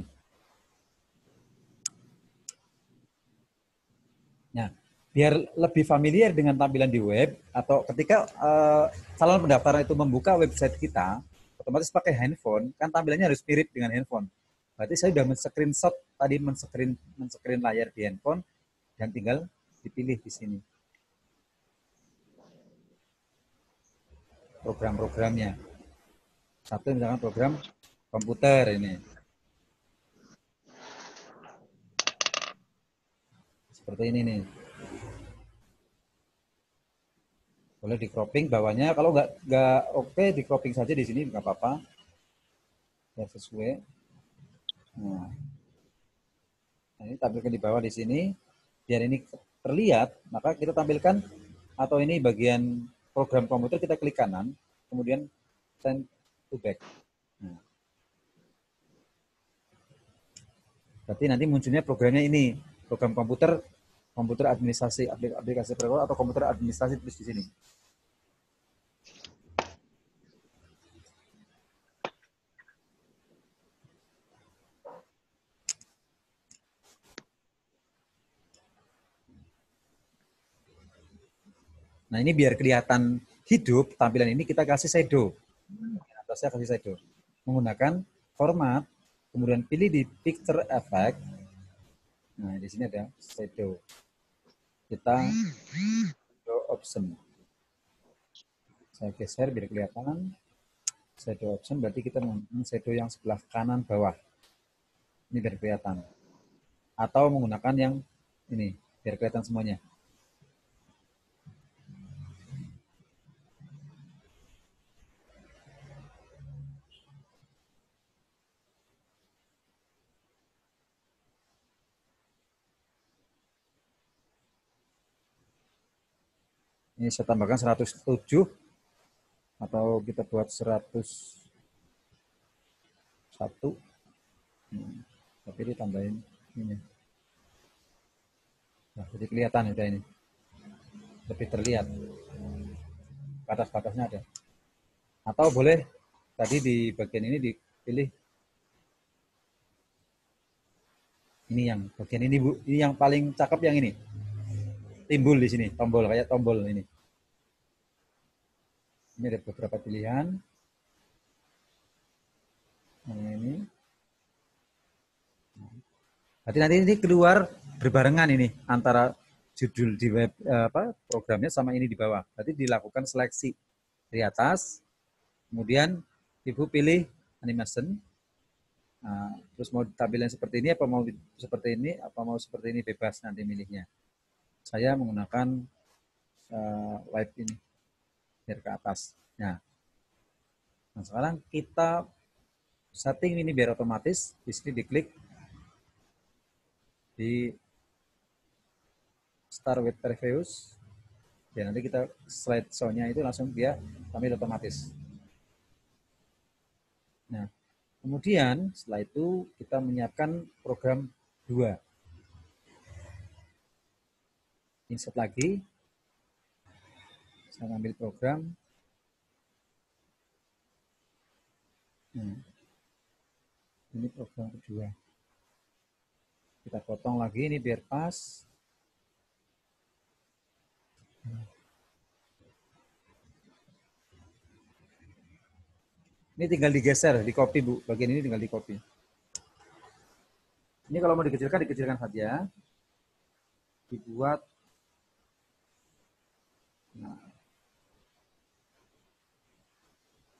Nah, biar lebih familiar dengan tampilan di web atau ketika calon pendaftaran itu membuka website kita, otomatis pakai handphone, kan tampilannya harus mirip dengan handphone. Berarti saya sudah men-screenshot tadi men-screen layar di handphone dan tinggal dipilih di sini program-programnya. Satu misalkan program komputer ini. Seperti ini nih. Boleh di cropping bawahnya, kalau nggak oke di cropping saja di sini nggak apa-apa. Biar sesuai. Nah, ini tampilkan di bawah di sini. Biar ini terlihat, maka kita tampilkan atau ini bagian program komputer kita klik kanan, kemudian send to back. Nah. Berarti nanti munculnya programnya ini, program komputer administrasi aplikasi program atau komputer administrasi tulis di sini. Nah, ini biar kelihatan hidup tampilan ini kita kasih shadow. Atasnya kasih shadow. Menggunakan format, kemudian pilih di picture effect. Nah, di sini ada shadow. Kita shadow option. Saya geser biar kelihatan. Shadow option berarti kita menggunakan shadow yang sebelah kanan bawah. Ini biar kelihatan. Atau menggunakan yang ini biar kelihatan semuanya. Ini saya tambahkan 107. Atau kita buat 101. Tapi ditambahin ini. Nah, jadi kelihatan udah ini. Lebih terlihat. Batas-batasnya ada. Atau boleh tadi di bagian ini dipilih. Ini yang bagian ini Bu. Ini yang paling cakep yang ini. Timbul di sini, tombol kayak tombol ini. Ini ada beberapa pilihan. Yang ini. Nanti ini keluar berbarengan ini antara judul di web programnya sama ini di bawah. Berarti dilakukan seleksi dari atas, kemudian Ibu pilih animation. Nah, terus mau tampilin seperti ini apa mau seperti ini apa mau seperti ini, bebas nanti milihnya. Saya menggunakan wipe ini biar ke atas. Nah sekarang kita setting ini biar otomatis. Di sini diklik di Start with Previews. Ya nanti kita slide show-nya itu langsung dia tampil otomatis. Nah, kemudian setelah itu kita menyiapkan program 2. Insert lagi. Saya ambil program. Nah, ini program kedua. Kita potong lagi ini biar pas. Ini tinggal digeser, di copy Bu. Bagian ini tinggal di copy. Ini kalau mau dikecilkan, dikecilkan saja. Dibuat. Nah.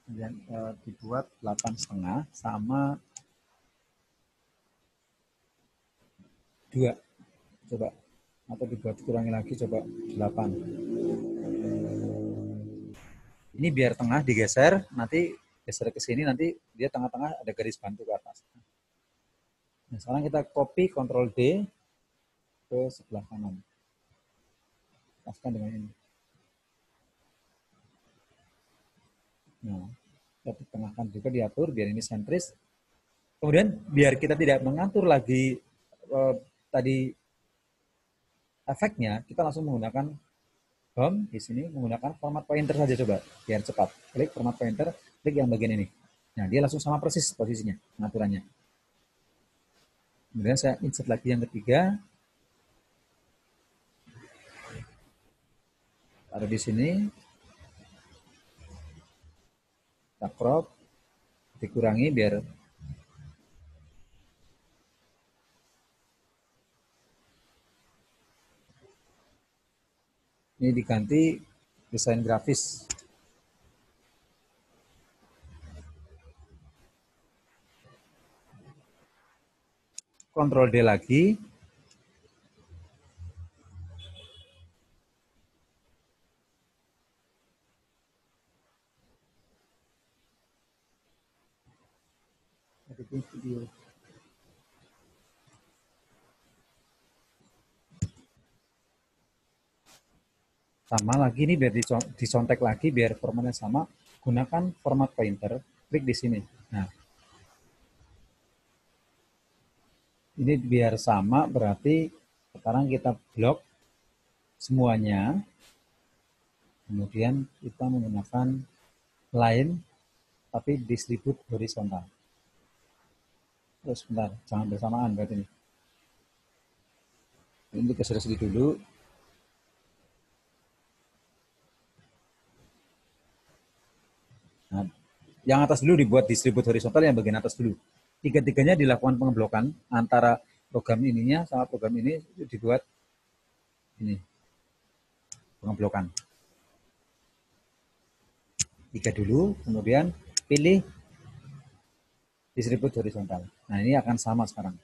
Kemudian dibuat 8,5 sama 2. Coba. Atau dibuat kurangi lagi, coba 8. Ini biar tengah digeser, nanti geser ke sini, nanti dia tengah-tengah ada garis bantu ke atas. Nah, sekarang kita copy Ctrl D ke sebelah kanan. Paskan dengan ini. Nah, kita tengahkan juga, diatur biar ini sentris. Kemudian biar kita tidak mengatur lagi tadi efeknya, kita langsung menggunakan home di sini, menggunakan format pointer saja coba biar cepat. Klik format pointer, klik yang bagian ini. Nah, dia langsung sama persis posisinya, pengaturannya. Kemudian saya insert lagi yang ketiga. Taruh di sini. Kita crop, dikurangi biar ini diganti desain grafis. Ctrl D lagi. Editing video. Sama lagi nih biar dicontek lagi biar formatnya sama, gunakan format pointer, klik di sini. Nah, ini biar sama berarti sekarang kita blok semuanya, kemudian kita menggunakan line tapi distribute horizontal. Terus sebentar, jangan bersamaan berarti ini. Ini geser sedikit dulu. Nah, yang atas dulu dibuat distribute horizontal, yang bagian atas dulu. Tiga-tiganya dilakukan pengeblokan antara program ininya sama program ini dibuat ini pengeblokan. 3 dulu, kemudian pilih distribute horizontal. Nah, ini akan sama sekarang.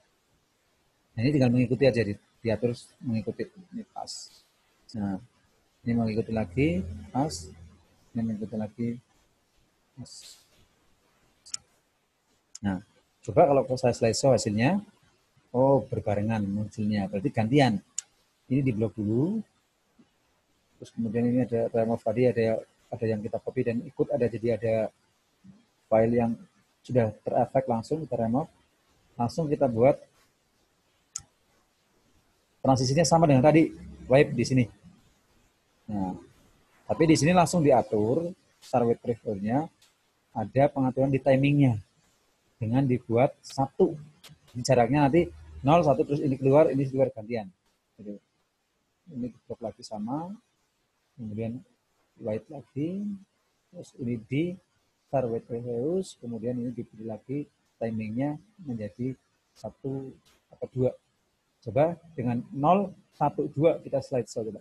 Nah, ini tinggal mengikuti aja, diatur mengikuti ini pas. Nah, ini mengikuti lagi pas, ini mengikuti lagi pas. Nah, coba kalau saya slideshow hasilnya, oh berbarengan munculnya, berarti gantian. Ini di blok dulu, terus kemudian ini ada remove tadi, ada ada yang kita copy dan ikut ada, jadi ada file yang sudah terefek langsung kita remove, langsung kita buat transisinya sama dengan tadi, wipe di sini. Nah, tapi di sini langsung diatur start with prefernya, ada pengaturan di timingnya dengan dibuat 1. Jaraknya nanti 0, 1, terus ini keluar gantian. Jadi, ini dibuat lagi sama, kemudian white lagi, terus ini di start with preference, kemudian ini dipilih lagi timingnya menjadi 1 atau 2. Coba dengan 0, 1, 2 kita slide coba.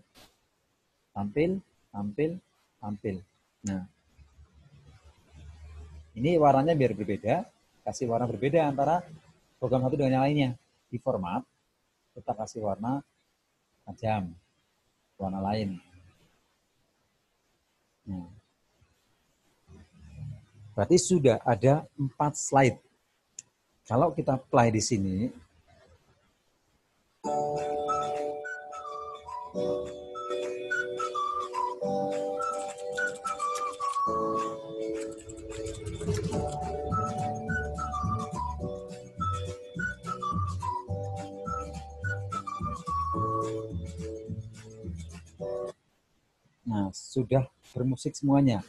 Tampil. Nah, ini warnanya biar berbeda, kasih warna berbeda antara program satu dengan yang lainnya. Di format, kita kasih warna tajam, warna lain. Nah, berarti sudah ada 4 slide. Kalau kita play di sini, nah, sudah bermusik semuanya.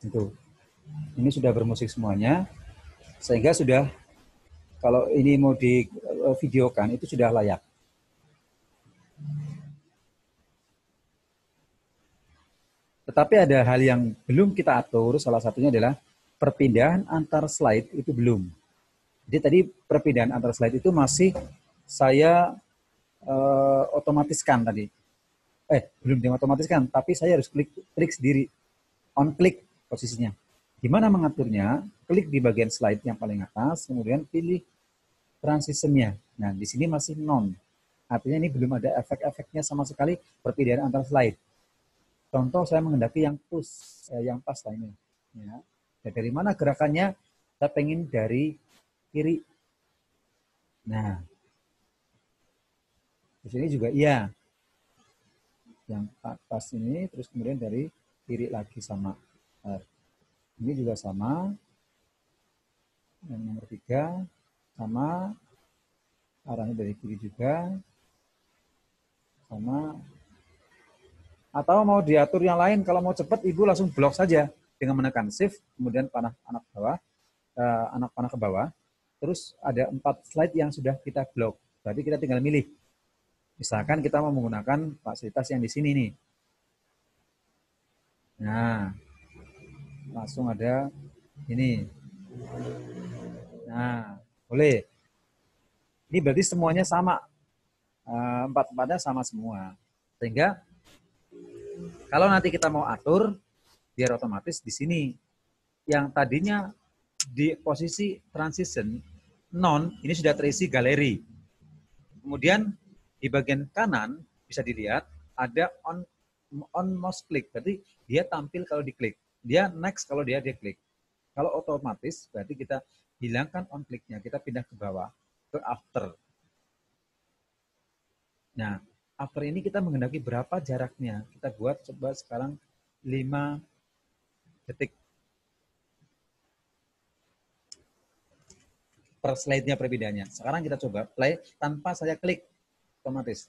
Itu. Ini sudah bermusik semuanya, sehingga sudah, kalau ini mau di videokan itu sudah layak. Tetapi ada hal yang belum kita atur, salah satunya adalah perpindahan antar slide itu belum. Jadi tadi perpindahan antar slide itu masih saya otomatiskan tadi. Belum diotomatiskan, tapi saya harus klik sendiri, on klik posisinya. Gimana mengaturnya? Klik di bagian slide yang paling atas, kemudian pilih transitionnya. Nah, di sini masih non. Artinya ini belum ada efek-efeknya sama sekali perpindahan antar slide. Contoh saya menghendaki yang push, yang pas lainnya. Ya. Dan dari mana gerakannya? Saya pengen dari kiri. Nah, di sini juga iya. Yang pas ini, terus kemudian dari kiri lagi sama. Ini juga sama. Yang nomor 3 sama. Arahnya dari kiri juga. Sama. Atau mau diatur yang lain, kalau mau cepat Ibu langsung blok saja dengan menekan shift, kemudian panah ke bawah. Terus ada 4 slide yang sudah kita blok. Berarti kita tinggal milih. Misalkan kita mau menggunakan fasilitas yang di sini nih. Nah, langsung ada ini. Nah, boleh. Ini berarti semuanya sama. 4-4-nya sama semua. Sehingga kalau nanti kita mau atur, biar otomatis di sini. Yang tadinya di posisi transition, non, ini sudah terisi galeri. Kemudian di bagian kanan bisa dilihat ada on mouse click, berarti dia tampil kalau diklik. Dia next kalau dia klik. Kalau otomatis berarti kita hilangkan on click-nya, kita pindah ke bawah ke after. Nah, after ini kita menghendaki berapa jaraknya? Kita buat coba sekarang 5 detik. Per slide-nya perbedaannya. Sekarang kita coba play tanpa saya klik. Otomatis.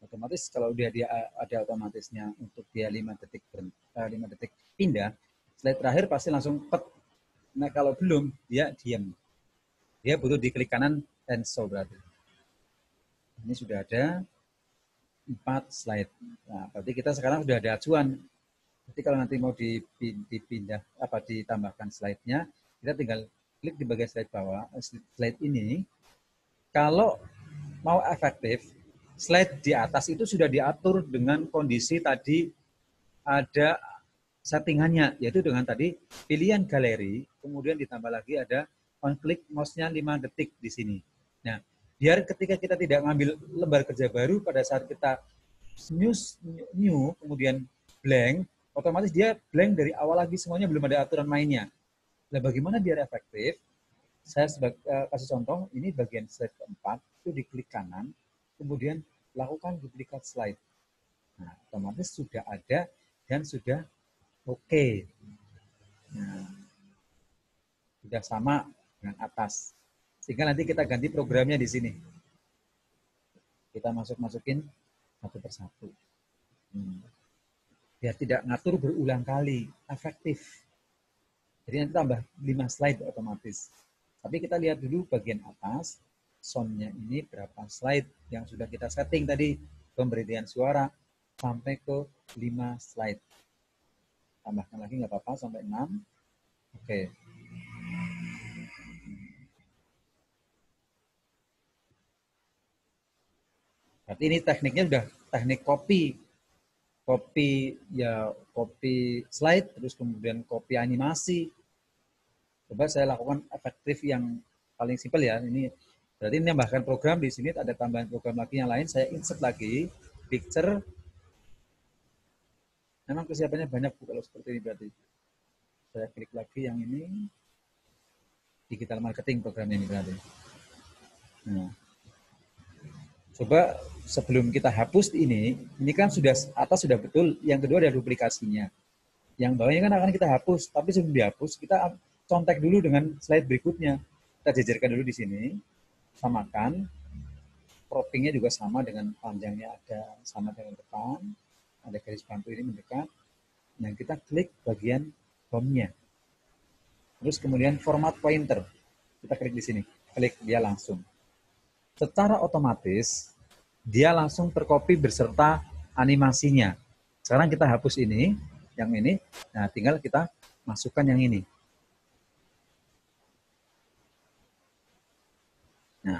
Otomatis kalau dia ada otomatisnya untuk dia 5 detik pindah, slide terakhir pasti langsung pet. Nah, kalau belum dia diam. Dia butuh diklik kanan and show berarti. Ini sudah ada 4 slide. Nah, berarti kita sekarang sudah ada acuan. Jadi kalau nanti mau dipindah ditambahkan slide-nya, kita tinggal klik di bagian slide bawah, slide ini. Kalau mau efektif, slide di atas itu sudah diatur dengan kondisi tadi ada settingannya, yaitu dengan tadi pilihan galeri, kemudian ditambah lagi ada on click mouse-nya 5 detik di sini. Nah, biar ketika kita tidak ngambil lembar kerja baru pada saat kita new kemudian blank, otomatis dia blank dari awal lagi, semuanya belum ada aturan mainnya. Nah, bagaimana biar efektif? Saya kasih contoh, ini bagian slide keempat, itu diklik kanan, kemudian lakukan duplikat slide. Nah, otomatis sudah ada dan sudah oke. Nah, sudah sama dengan atas. Sehingga nanti kita ganti programnya di sini. Kita masukin satu persatu. Biar tidak ngatur berulang kali, efektif. Jadi nanti tambah 5 slide otomatis. Tapi kita lihat dulu bagian atas, sound-nya ini berapa slide yang sudah kita setting tadi, pemberitaan suara sampai ke 5 slide. Tambahkan lagi nggak apa-apa sampai 6. Oke. Berarti ini tekniknya sudah teknik copy slide, terus kemudian copy animasi. Coba saya lakukan efektif yang paling simpel ya. Ini berarti menambahkan program di sini, ada tambahan program lagi yang lain. Saya insert lagi picture. Memang kesiapannya banyak kalau seperti ini berarti. Saya klik lagi yang ini, digital marketing programnya ini berarti. Nah, coba sebelum kita hapus ini kan sudah atas sudah betul. Yang kedua ada duplikasinya. Yang bawahnya kan akan kita hapus, tapi sebelum dihapus kita contek dulu dengan slide berikutnya. Kita jejerkan dulu di sini, samakan, croppingnya juga sama dengan panjangnya ada sama dengan depan, ada garis bantu ini mendekat. Nah, kita klik bagian home-nya. Terus kemudian format pointer, kita klik di sini, klik dia langsung. Secara otomatis dia langsung tercopy beserta animasinya. Sekarang kita hapus ini, yang ini, nah tinggal kita masukkan yang ini. Nah,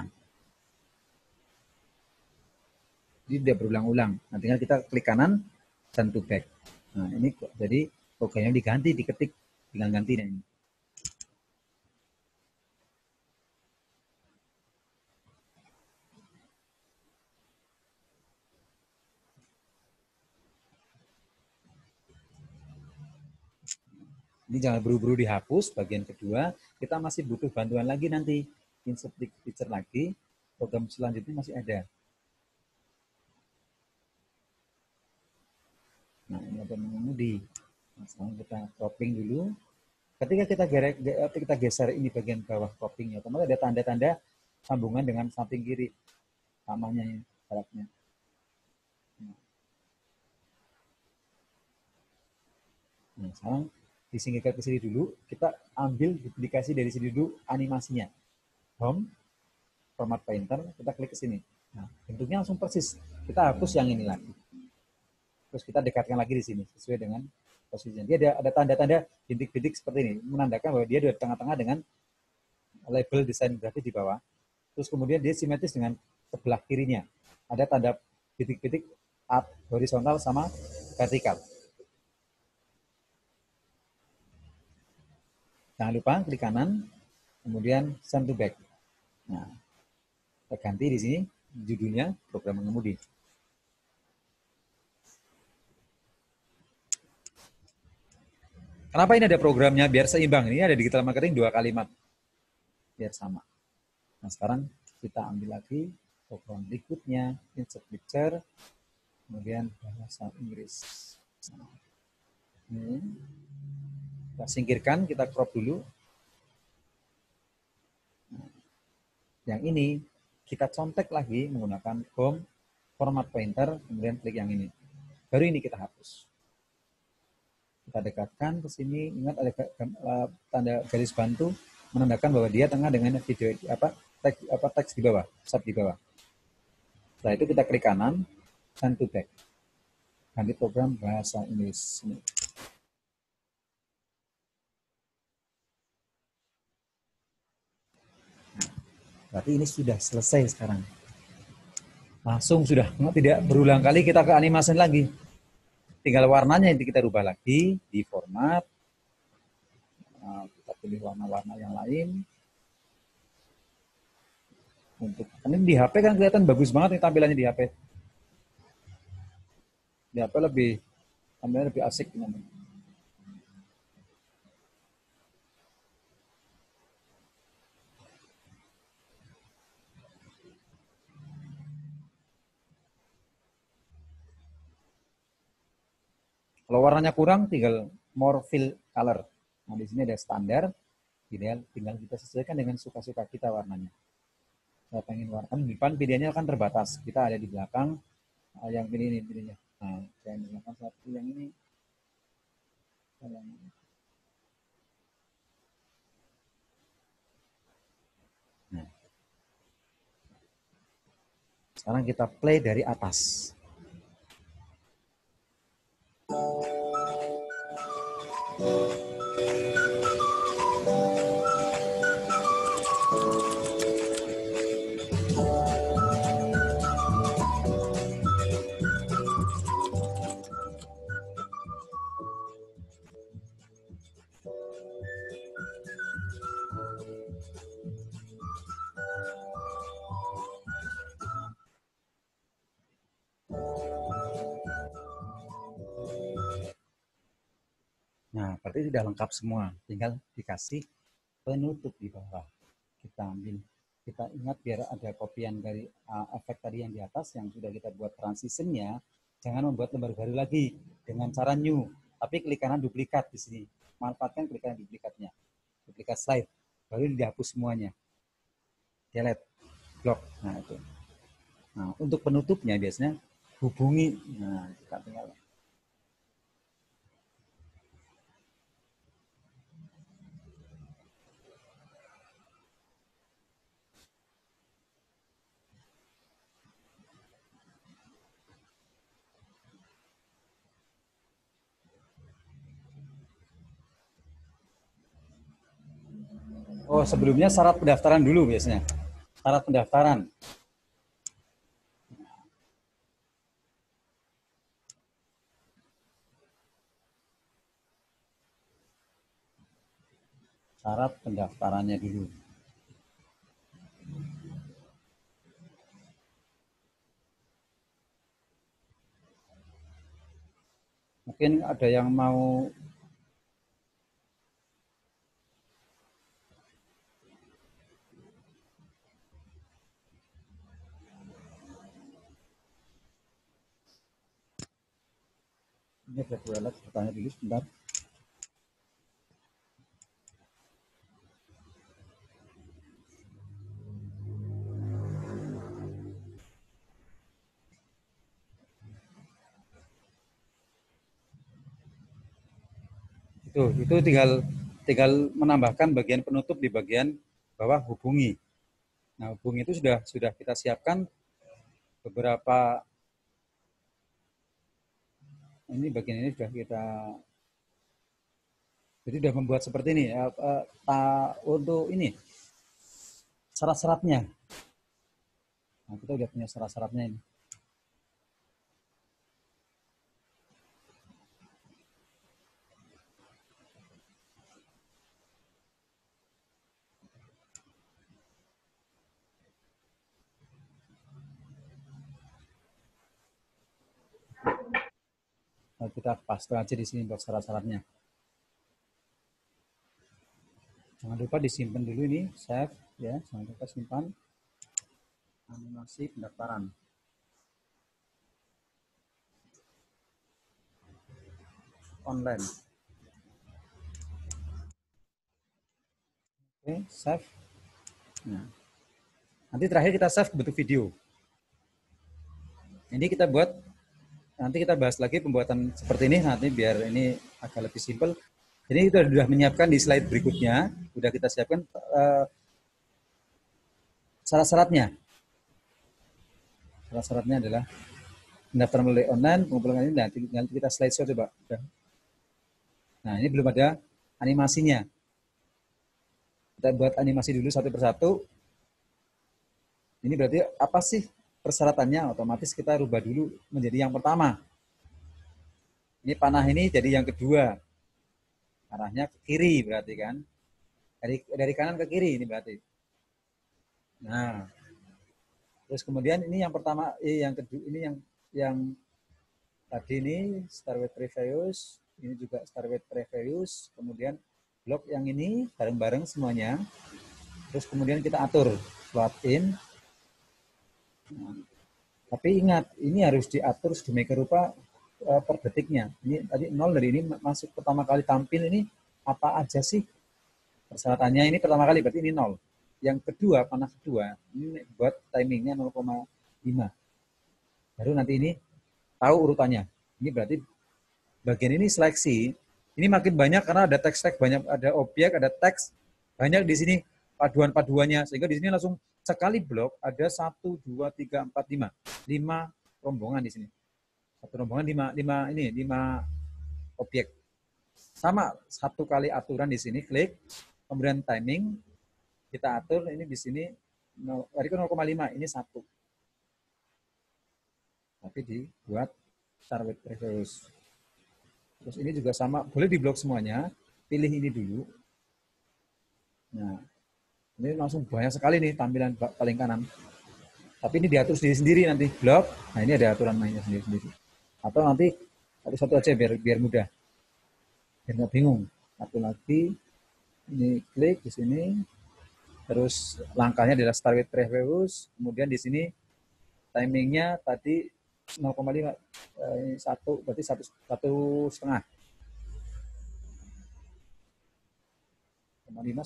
ini dia berulang-ulang. Nah, tinggal kita klik kanan, send to back. Nah, ini jadi programnya diganti, diketik, tinggal ganti ini. Ini jangan buru-buru dihapus, bagian kedua, kita masih butuh bantuan lagi nanti. Insert picture lagi, program selanjutnya masih ada. Nah, ini ada mengemudi. Nah, sekarang kita cropping dulu. Ketika kita geser ini bagian bawah croppingnya, otomatis ada tanda-tanda sambungan dengan samping kiri. Samanya syaratnya. Nah, sekarang disingkirkan ke sini dulu, kita ambil duplikasi dari sini dulu animasinya. Home, format pointer, kita klik ke sini. Nah, bentuknya langsung persis. Kita hapus yang ini lagi. Terus kita dekatkan lagi di sini sesuai dengan posisinya. Dia ada tanda-tanda bintik-bintik seperti ini, menandakan bahwa dia di tengah-tengah dengan label desain grafis di bawah. Terus kemudian dia simetris dengan sebelah kirinya. Ada tanda bintik-bintik up, horizontal sama vertikal. Jangan lupa klik kanan, kemudian send to back. Nah, kita ganti di sini judulnya program mengemudi. Kenapa ini ada programnya? Biar seimbang. Ini ada digital marketing 2 kalimat. Biar sama. Nah, sekarang kita ambil lagi program berikutnya, insert picture, kemudian bahasa Inggris. Nah, ini kita singkirkan, kita crop dulu. Nah, yang ini kita contek lagi menggunakan home, format pointer, kemudian klik yang ini. Baru ini kita hapus. Kita dekatkan ke sini, ingat ada tanda garis bantu menandakan bahwa dia tengah dengan video teks di bawah, sub di bawah. Setelah itu kita klik kanan, send to back. Ganti program bahasa Inggris. Berarti ini sudah selesai sekarang. Langsung sudah, tidak berulang kali kita ke animasi lagi. tinggal warnanya yang kita rubah lagi di format. Nah, kita pilih warna-warna yang lain. Untuk ini di HP kan kelihatan bagus banget nih tampilannya di HP. Di HP tampilannya lebih asik. Kalau warnanya kurang, tinggal more fill color. Nah, di sini ada standar, tinggal kita sesuaikan dengan suka-suka kita warnanya. Saya pengen warna, di depan pilihannya kan terbatas. Kita ada di belakang, yang pilih ini pilihnya. Nah, saya menggunakan satu yang ini. Nah. Sekarang kita play dari atas. Nah, berarti sudah lengkap semua. Tinggal dikasih penutup di bawah. Kita ambil, kita ingat biar ada kopian dari efek tadi yang di atas yang sudah kita buat transitionnya. Jangan membuat lembar baru lagi dengan cara new. Tapi klik kanan duplikat di sini. Manfaatkan klik kanan duplikatnya. Duplikat slide. Baru dihapus semuanya. Delete. Block. Nah, itu. Nah, untuk penutupnya biasanya hubungi. Nah, kita tinggal. Oh, sebelumnya syarat pendaftaran dulu biasanya. Syarat pendaftaran. Syarat pendaftarannya dulu. Mungkin ada yang mau ini ada dua alat, bertanya dulu sebentar. Itu tinggal menambahkan bagian penutup di bagian bawah hubungi. Nah, hubungi itu sudah kita siapkan beberapa. Ini bagian ini sudah kita, jadi sudah membuat seperti ini untuk ini syarat-syaratnya. Nah, kita sudah punya syarat-syaratnya ini. Nah, kita paste aja di sini buat syarat-syaratnya. Jangan lupa disimpan dulu ini, save ya, jangan lupa simpan animasi pendaftaran. Online. Oke, save. Nah, nanti terakhir kita save bentuk video. Ini kita buat, nanti kita bahas lagi pembuatan seperti ini, nanti biar ini agak lebih simpel. Jadi kita sudah menyiapkan di slide berikutnya, sudah kita siapkan syarat-syaratnya. Syarat-syaratnya adalah pendaftaran melalui online, pengumpulan ini, nanti kita slideshow coba. Nah, ini belum ada animasinya. Kita buat animasi dulu satu persatu. Ini berarti apa sih persyaratannya? Otomatis kita rubah dulu menjadi yang pertama. Ini panah ini jadi yang kedua. Arahnya ke kiri berarti kan. Dari kanan ke kiri ini berarti. Nah, terus kemudian ini yang pertama, yang kedua ini yang tadi ini Starway Previous, ini juga Starway Previous, kemudian blok yang ini bareng-bareng semuanya. Terus kemudian kita atur slot in. Nah, tapi ingat, ini harus diatur sedemikian rupa per detiknya. Ini tadi 0 dari ini masuk pertama kali tampil ini apa aja sih? Persyaratannya ini pertama kali berarti ini 0. Yang kedua, panah kedua, ini buat timingnya 0,5. Baru nanti ini tahu urutannya. Ini berarti bagian ini seleksi. Ini makin banyak karena ada teks-teks banyak, ada objek, ada teks banyak di sini paduan-paduannya, sehingga di sini langsung sekali blok ada 1, 2, 3, 4, 5. 5 rombongan di sini. Satu rombongan 5 objek. Sama satu kali aturan di sini, klik, kemudian timing, kita atur ini di sini, tadi 0,5, ini 1. Tapi dibuat Starway Previous. Terus ini juga sama, boleh diblok semuanya, pilih ini dulu. Nah, ini langsung banyak sekali nih tampilan paling kanan. Tapi ini diatur sendiri-sendiri nanti, blok, nah ini ada aturan mainnya sendiri-sendiri. Atau nanti satu-satu aja biar mudah. Biar nggak bingung. Satu lagi, ini klik di sini, terus langkahnya adalah Starway Previous, kemudian di sini timingnya tadi 0,5, ini 1, berarti 1,5. 1,5,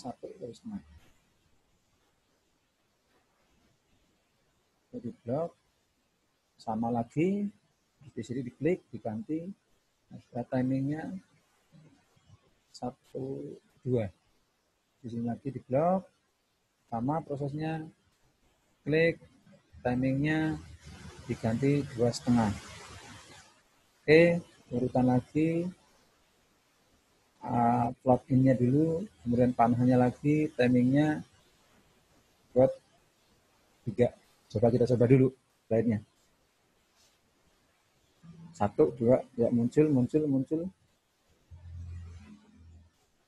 1,5. Jadi blok, sama lagi, di sini diklik, diganti, nah, timingnya 1, 2. Di sini lagi di blok, sama prosesnya, klik, timingnya diganti 2,5. Oke, urutan lagi, plug in-nya dulu, kemudian panahnya lagi, timingnya buat 3. Coba kita coba dulu slide-nya. 1, 2, ya muncul.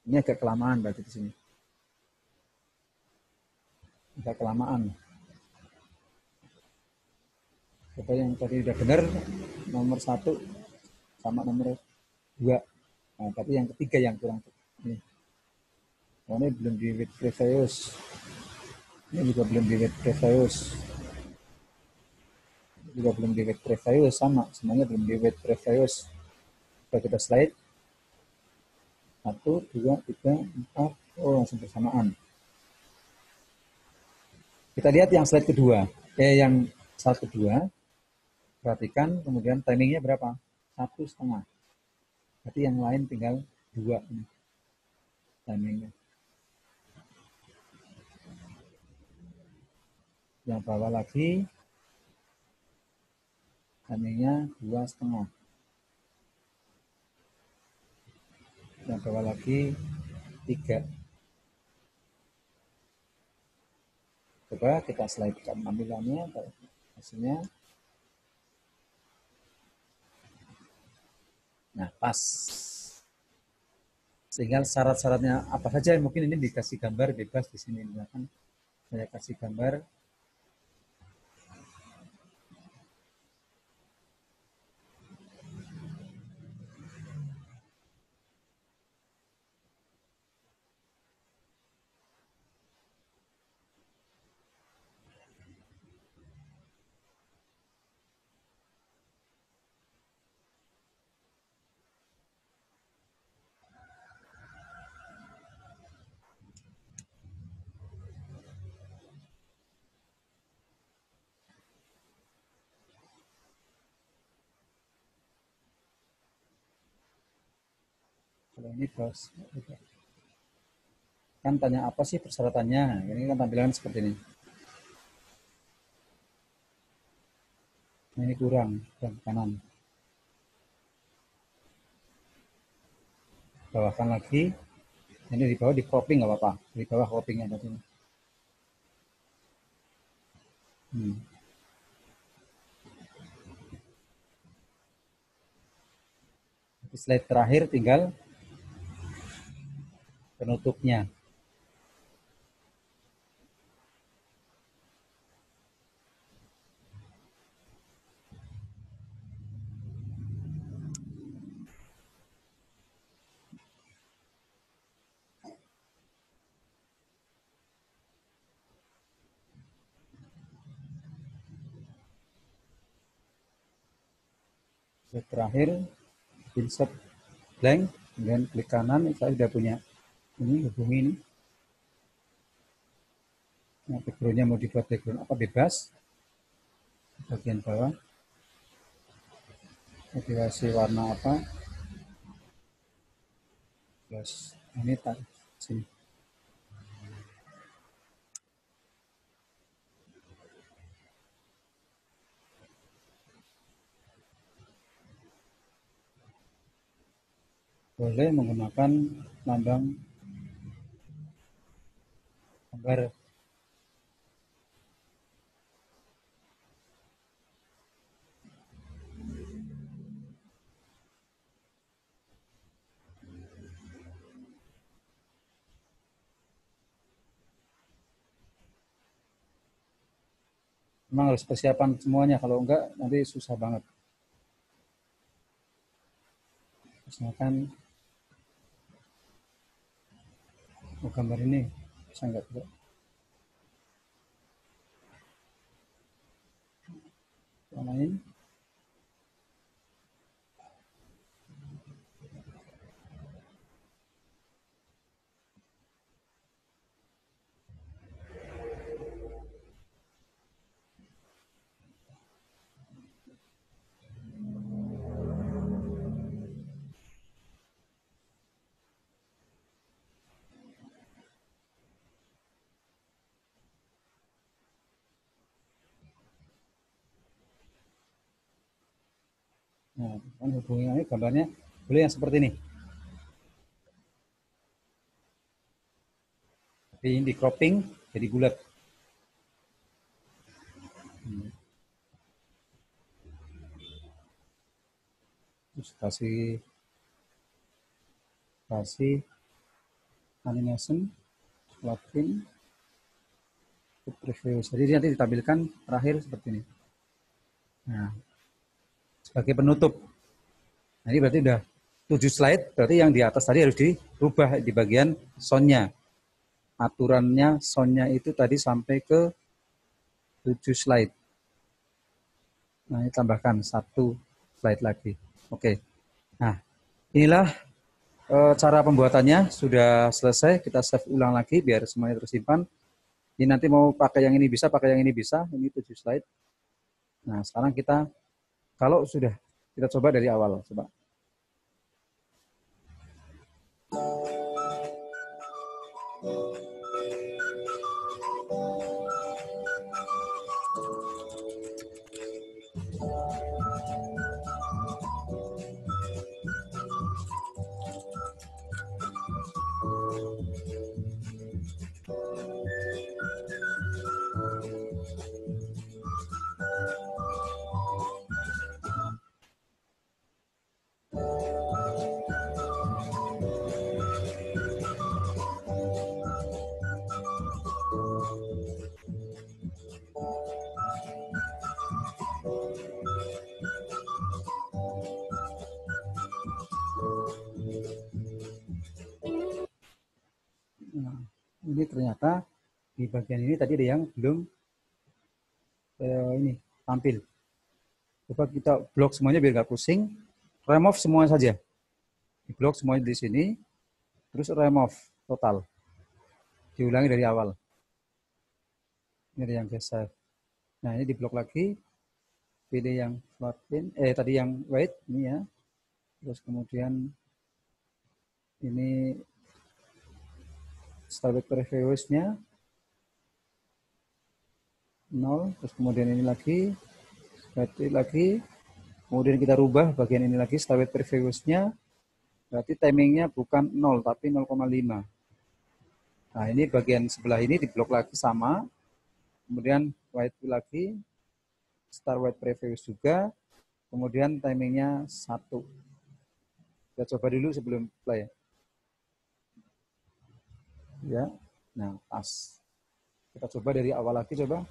Ini agak kelamaan berarti di sini. Agak kelamaan. Coba yang tadi udah benar, nomor 1 sama nomor 2. Nah, tapi yang ketiga yang kurang. Ini. Oh, ini belum di with previous. Ini juga belum di with previous. Juga belum di with previous, sama. Semuanya belum di with previous. Coba kita slide. 1, 2, 3, 4. Oh, langsung bersamaan. Kita lihat yang slide kedua. Yang slide kedua. Perhatikan, kemudian timingnya berapa? 1,5. Berarti yang lain tinggal 2 ini. Timingnya. Yang bawah lagi, timingnya 2,5. Yang bawah lagi 3. Coba kita slide tampilannya, hasilnya. Nah, pas. Sehingga syarat-syaratnya apa saja, mungkin ini dikasih gambar bebas di sini. Misalkan saya kasih gambar. Kalau ini bos, kan tanya apa sih persyaratannya? Ini kan tampilan seperti ini. Nah, ini kurang kanan. Bawahkan lagi. Ini di bawah di cropping nggak apa-apa. Di bawah croppingnya ada sini. Di slide terakhir tinggal penutupnya. Slide terakhir, insert blank, kemudian klik kanan, saya sudah punya ini, hubungi ini. Nah, background-nya mau dibuat background apa bebas. Bagian bawah. Dikasih warna apa. Plus ini tak sini. Boleh menggunakan lambang gambar. Memang harus persiapan semuanya, kalau enggak nanti susah banget. Misalkan mau gambar ini, bisa enggak juga? Warnain. Nah, kan hubungannya gambarnya boleh yang seperti ini. Tapi ini di cropping jadi bulat. Terus kasih animation, plugin, preview. Jadi nanti ditampilkan terakhir seperti ini. Nah, sebagai penutup. Nah, ini berarti udah 7 slide, berarti yang di atas tadi harus dirubah di bagian soundnya. Aturannya soundnya itu tadi sampai ke 7 slide. Nah, ini tambahkan 1 slide lagi. Oke. Nah, inilah cara pembuatannya sudah selesai. Kita save ulang lagi biar semuanya tersimpan. Ini nanti mau pakai yang ini bisa, pakai yang ini bisa. Ini 7 slide. Nah, sekarang kita kalau sudah kita coba dari awal, coba. Nah, ini ternyata di bagian ini tadi ada yang belum ini tampil. Coba kita blok semuanya biar nggak pusing. Remove semua saja. Di blok semuanya di sini. Terus remove total. Diulangi dari awal. Ini ada yang biasa. Nah, ini di blok lagi. Pilih yang flatten. Tadi yang white ini ya. Terus kemudian ini start previewsnya 0. Terus kemudian ini lagi. Lagi. Kemudian kita rubah bagian ini lagi, start previewsnya. Berarti timingnya bukan 0, tapi 0,5. Nah, ini bagian sebelah ini diblok lagi sama. Kemudian white lagi. Start white previous juga. Kemudian timingnya 1. Kita coba dulu sebelum play. Ya. Nah, pas. Kita coba dari awal lagi coba.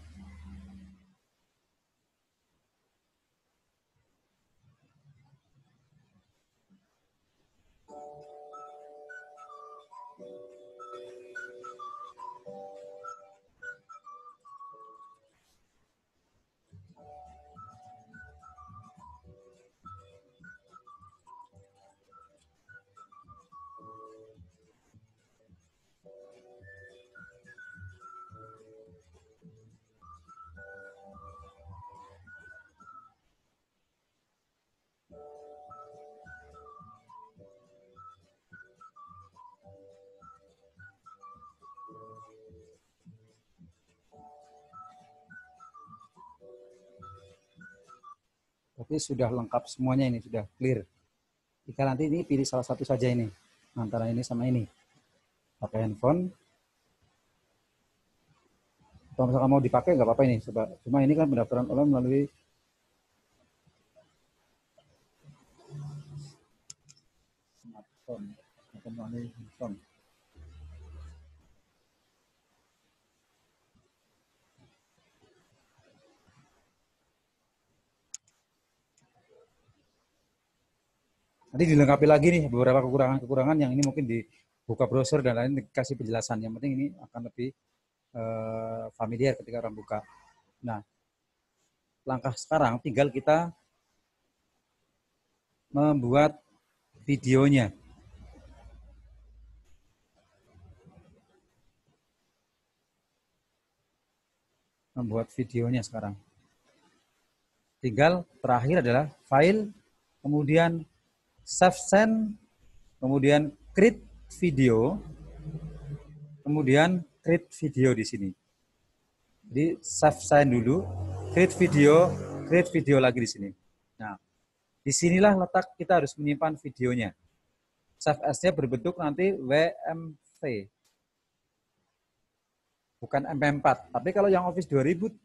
Tapi sudah lengkap semuanya ini, sudah clear. Jika nanti ini pilih salah satu saja ini, antara ini sama ini. Pakai handphone. Kalau misalkan mau dipakai nggak apa-apa ini. Cuma ini kan pendaftaran online melalui smartphone atau melalui handphone. Nanti dilengkapi lagi nih beberapa kekurangan-kekurangan yang ini mungkin dibuka browser dan lain dikasih penjelasan. Yang penting ini akan lebih familiar ketika orang buka. Nah, langkah sekarang tinggal kita membuat videonya. Membuat videonya sekarang. Tinggal terakhir adalah file, kemudian save send, kemudian create video, kemudian create video di sini. Jadi save send dulu, create video lagi di sini. Nah, disinilah letak kita harus menyimpan videonya. Save as-nya berbentuk nanti WMV, bukan MP4. Tapi kalau yang Office 2016,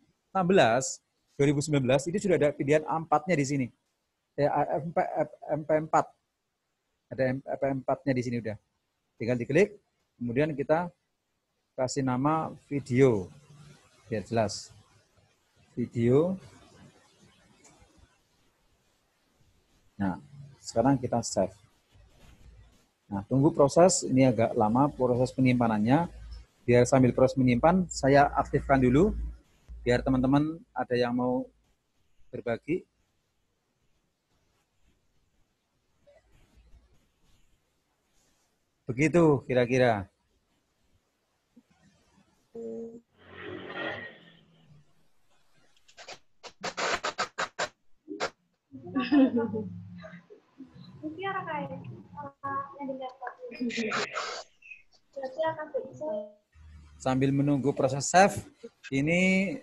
2019 ini sudah ada pilihan A4-nya di sini. MP4. Ada MP4-nya di sini udah. Tinggal diklik, kemudian kita kasih nama video. Biar jelas. Video. Nah, sekarang kita save. Nah, tunggu proses, ini agak lama proses penyimpanannya. Biar sambil proses menyimpan, saya aktifkan dulu. Biar teman-teman ada yang mau berbagi. Begitu kira-kira. Sambil menunggu proses save, ini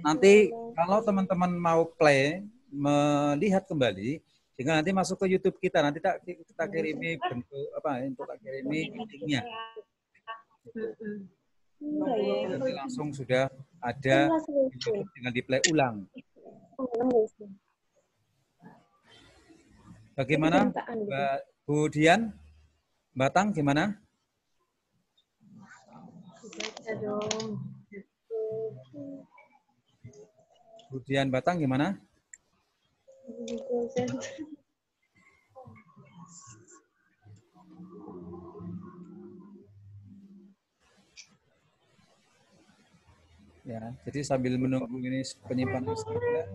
nanti kalau teman-teman mau play, melihat kembali, sehingga nanti masuk ke YouTube kita, nanti kita kirimi bentuk apa untuk kita kirimi linknya. Nanti langsung sudah ada YouTube, tinggal di play ulang. Bagaimana Bu Dian? Batang gimana? Bu Dian Batang gimana? Ya, jadi sambil menunggu ini penyimpanan saja.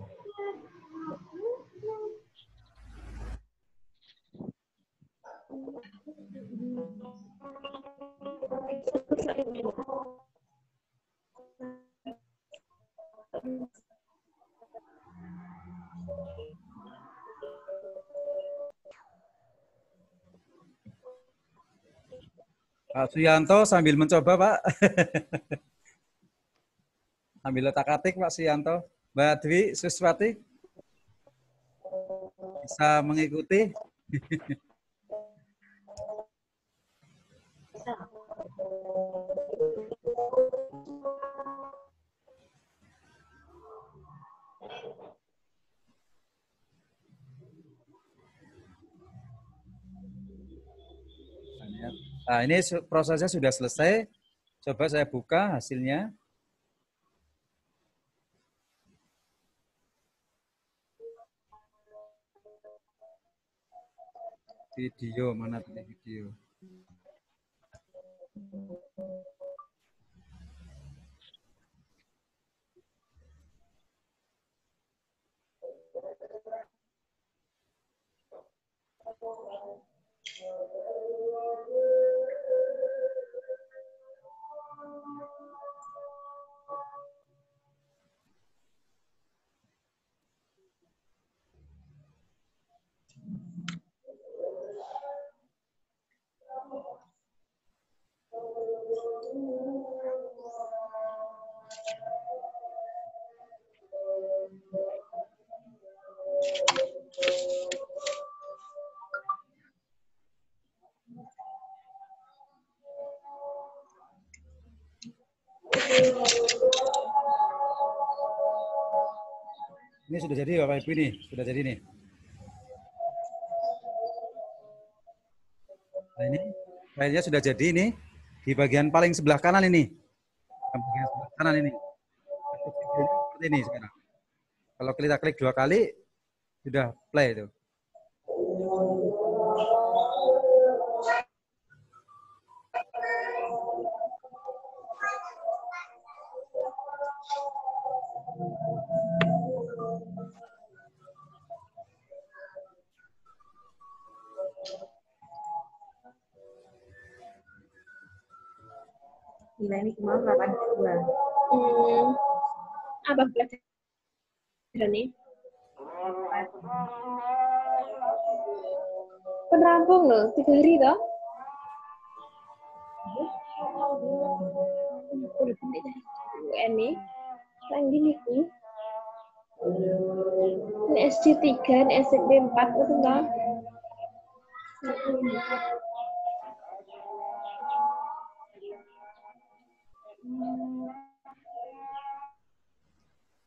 Pak Suyanto sambil mencoba, Pak. Sambil letak-atik, Pak Suyanto. Mbak Dwi Suswati bisa mengikuti. Nah, ini prosesnya sudah selesai. Coba saya buka hasilnya. Video, mana tadi video? Ini sudah jadi Bapak Ibu ini, sudah jadi nih. Nah, ini filenya sudah jadi ini di bagian paling sebelah kanan ini. Bagian sebelah kanan ini. Seperti ini sekarang. Kalau kita klik 2 kali sudah play itu. Nilai ini kemarin 82. Apa pelajaran ini? Penerampung loh, 3 hari toh? UN nih, lagi nih. Ini SD 3, ini SD 4, betul toh?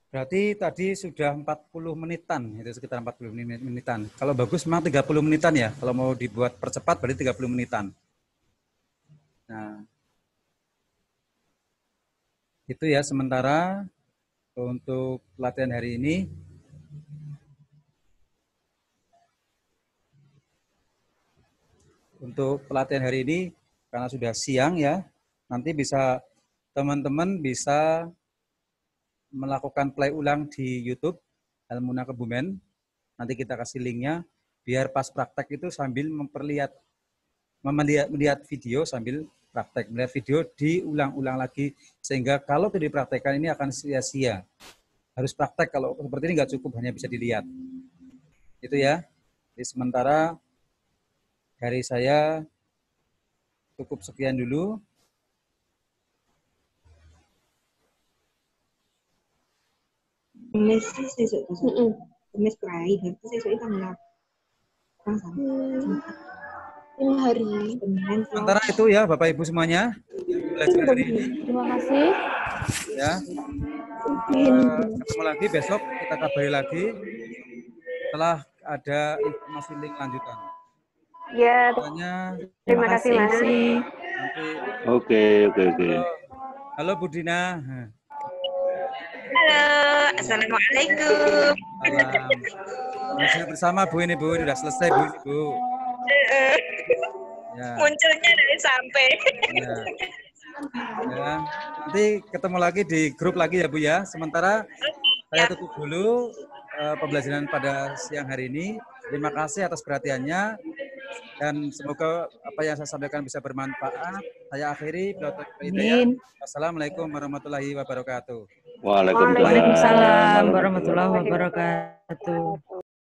Berarti tadi sudah 40 menitan, itu sekitar 40 menitan. Kalau bagus memang 30 menitan ya. Kalau mau dibuat percepat berarti 30 menitan. Nah, itu ya sementara untuk latihan hari ini. Untuk pelatihan hari ini, karena sudah siang ya, nanti bisa teman-teman bisa melakukan play ulang di YouTube Helmuna Kebumen. Nanti kita kasih linknya biar pas praktek itu sambil melihat video sambil praktek, melihat video diulang-ulang lagi sehingga kalau tidak dipraktekkan ini akan sia-sia. Harus praktek, kalau seperti ini nggak cukup hanya bisa dilihat. Itu ya. Jadi sementara dari saya cukup sekian dulu. Mes sesuk mes prai berarti sesuk itu tanggal 5 hari. Sementara itu ya Bapak Ibu semuanya. Belajar hari ini. Terima kasih. Ya. Ketemu lagi besok, kita kabari lagi setelah ada informasi link lanjutan. Ya, terima kasih Mas. Nanti. Oke. Halo Bu Dina. Halo, assalamualaikum. Salam. Masih bersama Bu ini Bu, sudah selesai Bu ini Bu. Ya. Munculnya dari sampai. Ya. Nanti ketemu lagi di grup lagi ya Bu ya. Sementara saya tutup dulu pembelajaran pada siang hari ini. Terima kasih atas perhatiannya dan semoga apa yang saya sampaikan bisa bermanfaat. Saya akhiri. Wassalamualaikum warahmatullahi wabarakatuh. Waalaikumsalam warahmatullahi wabarakatuh.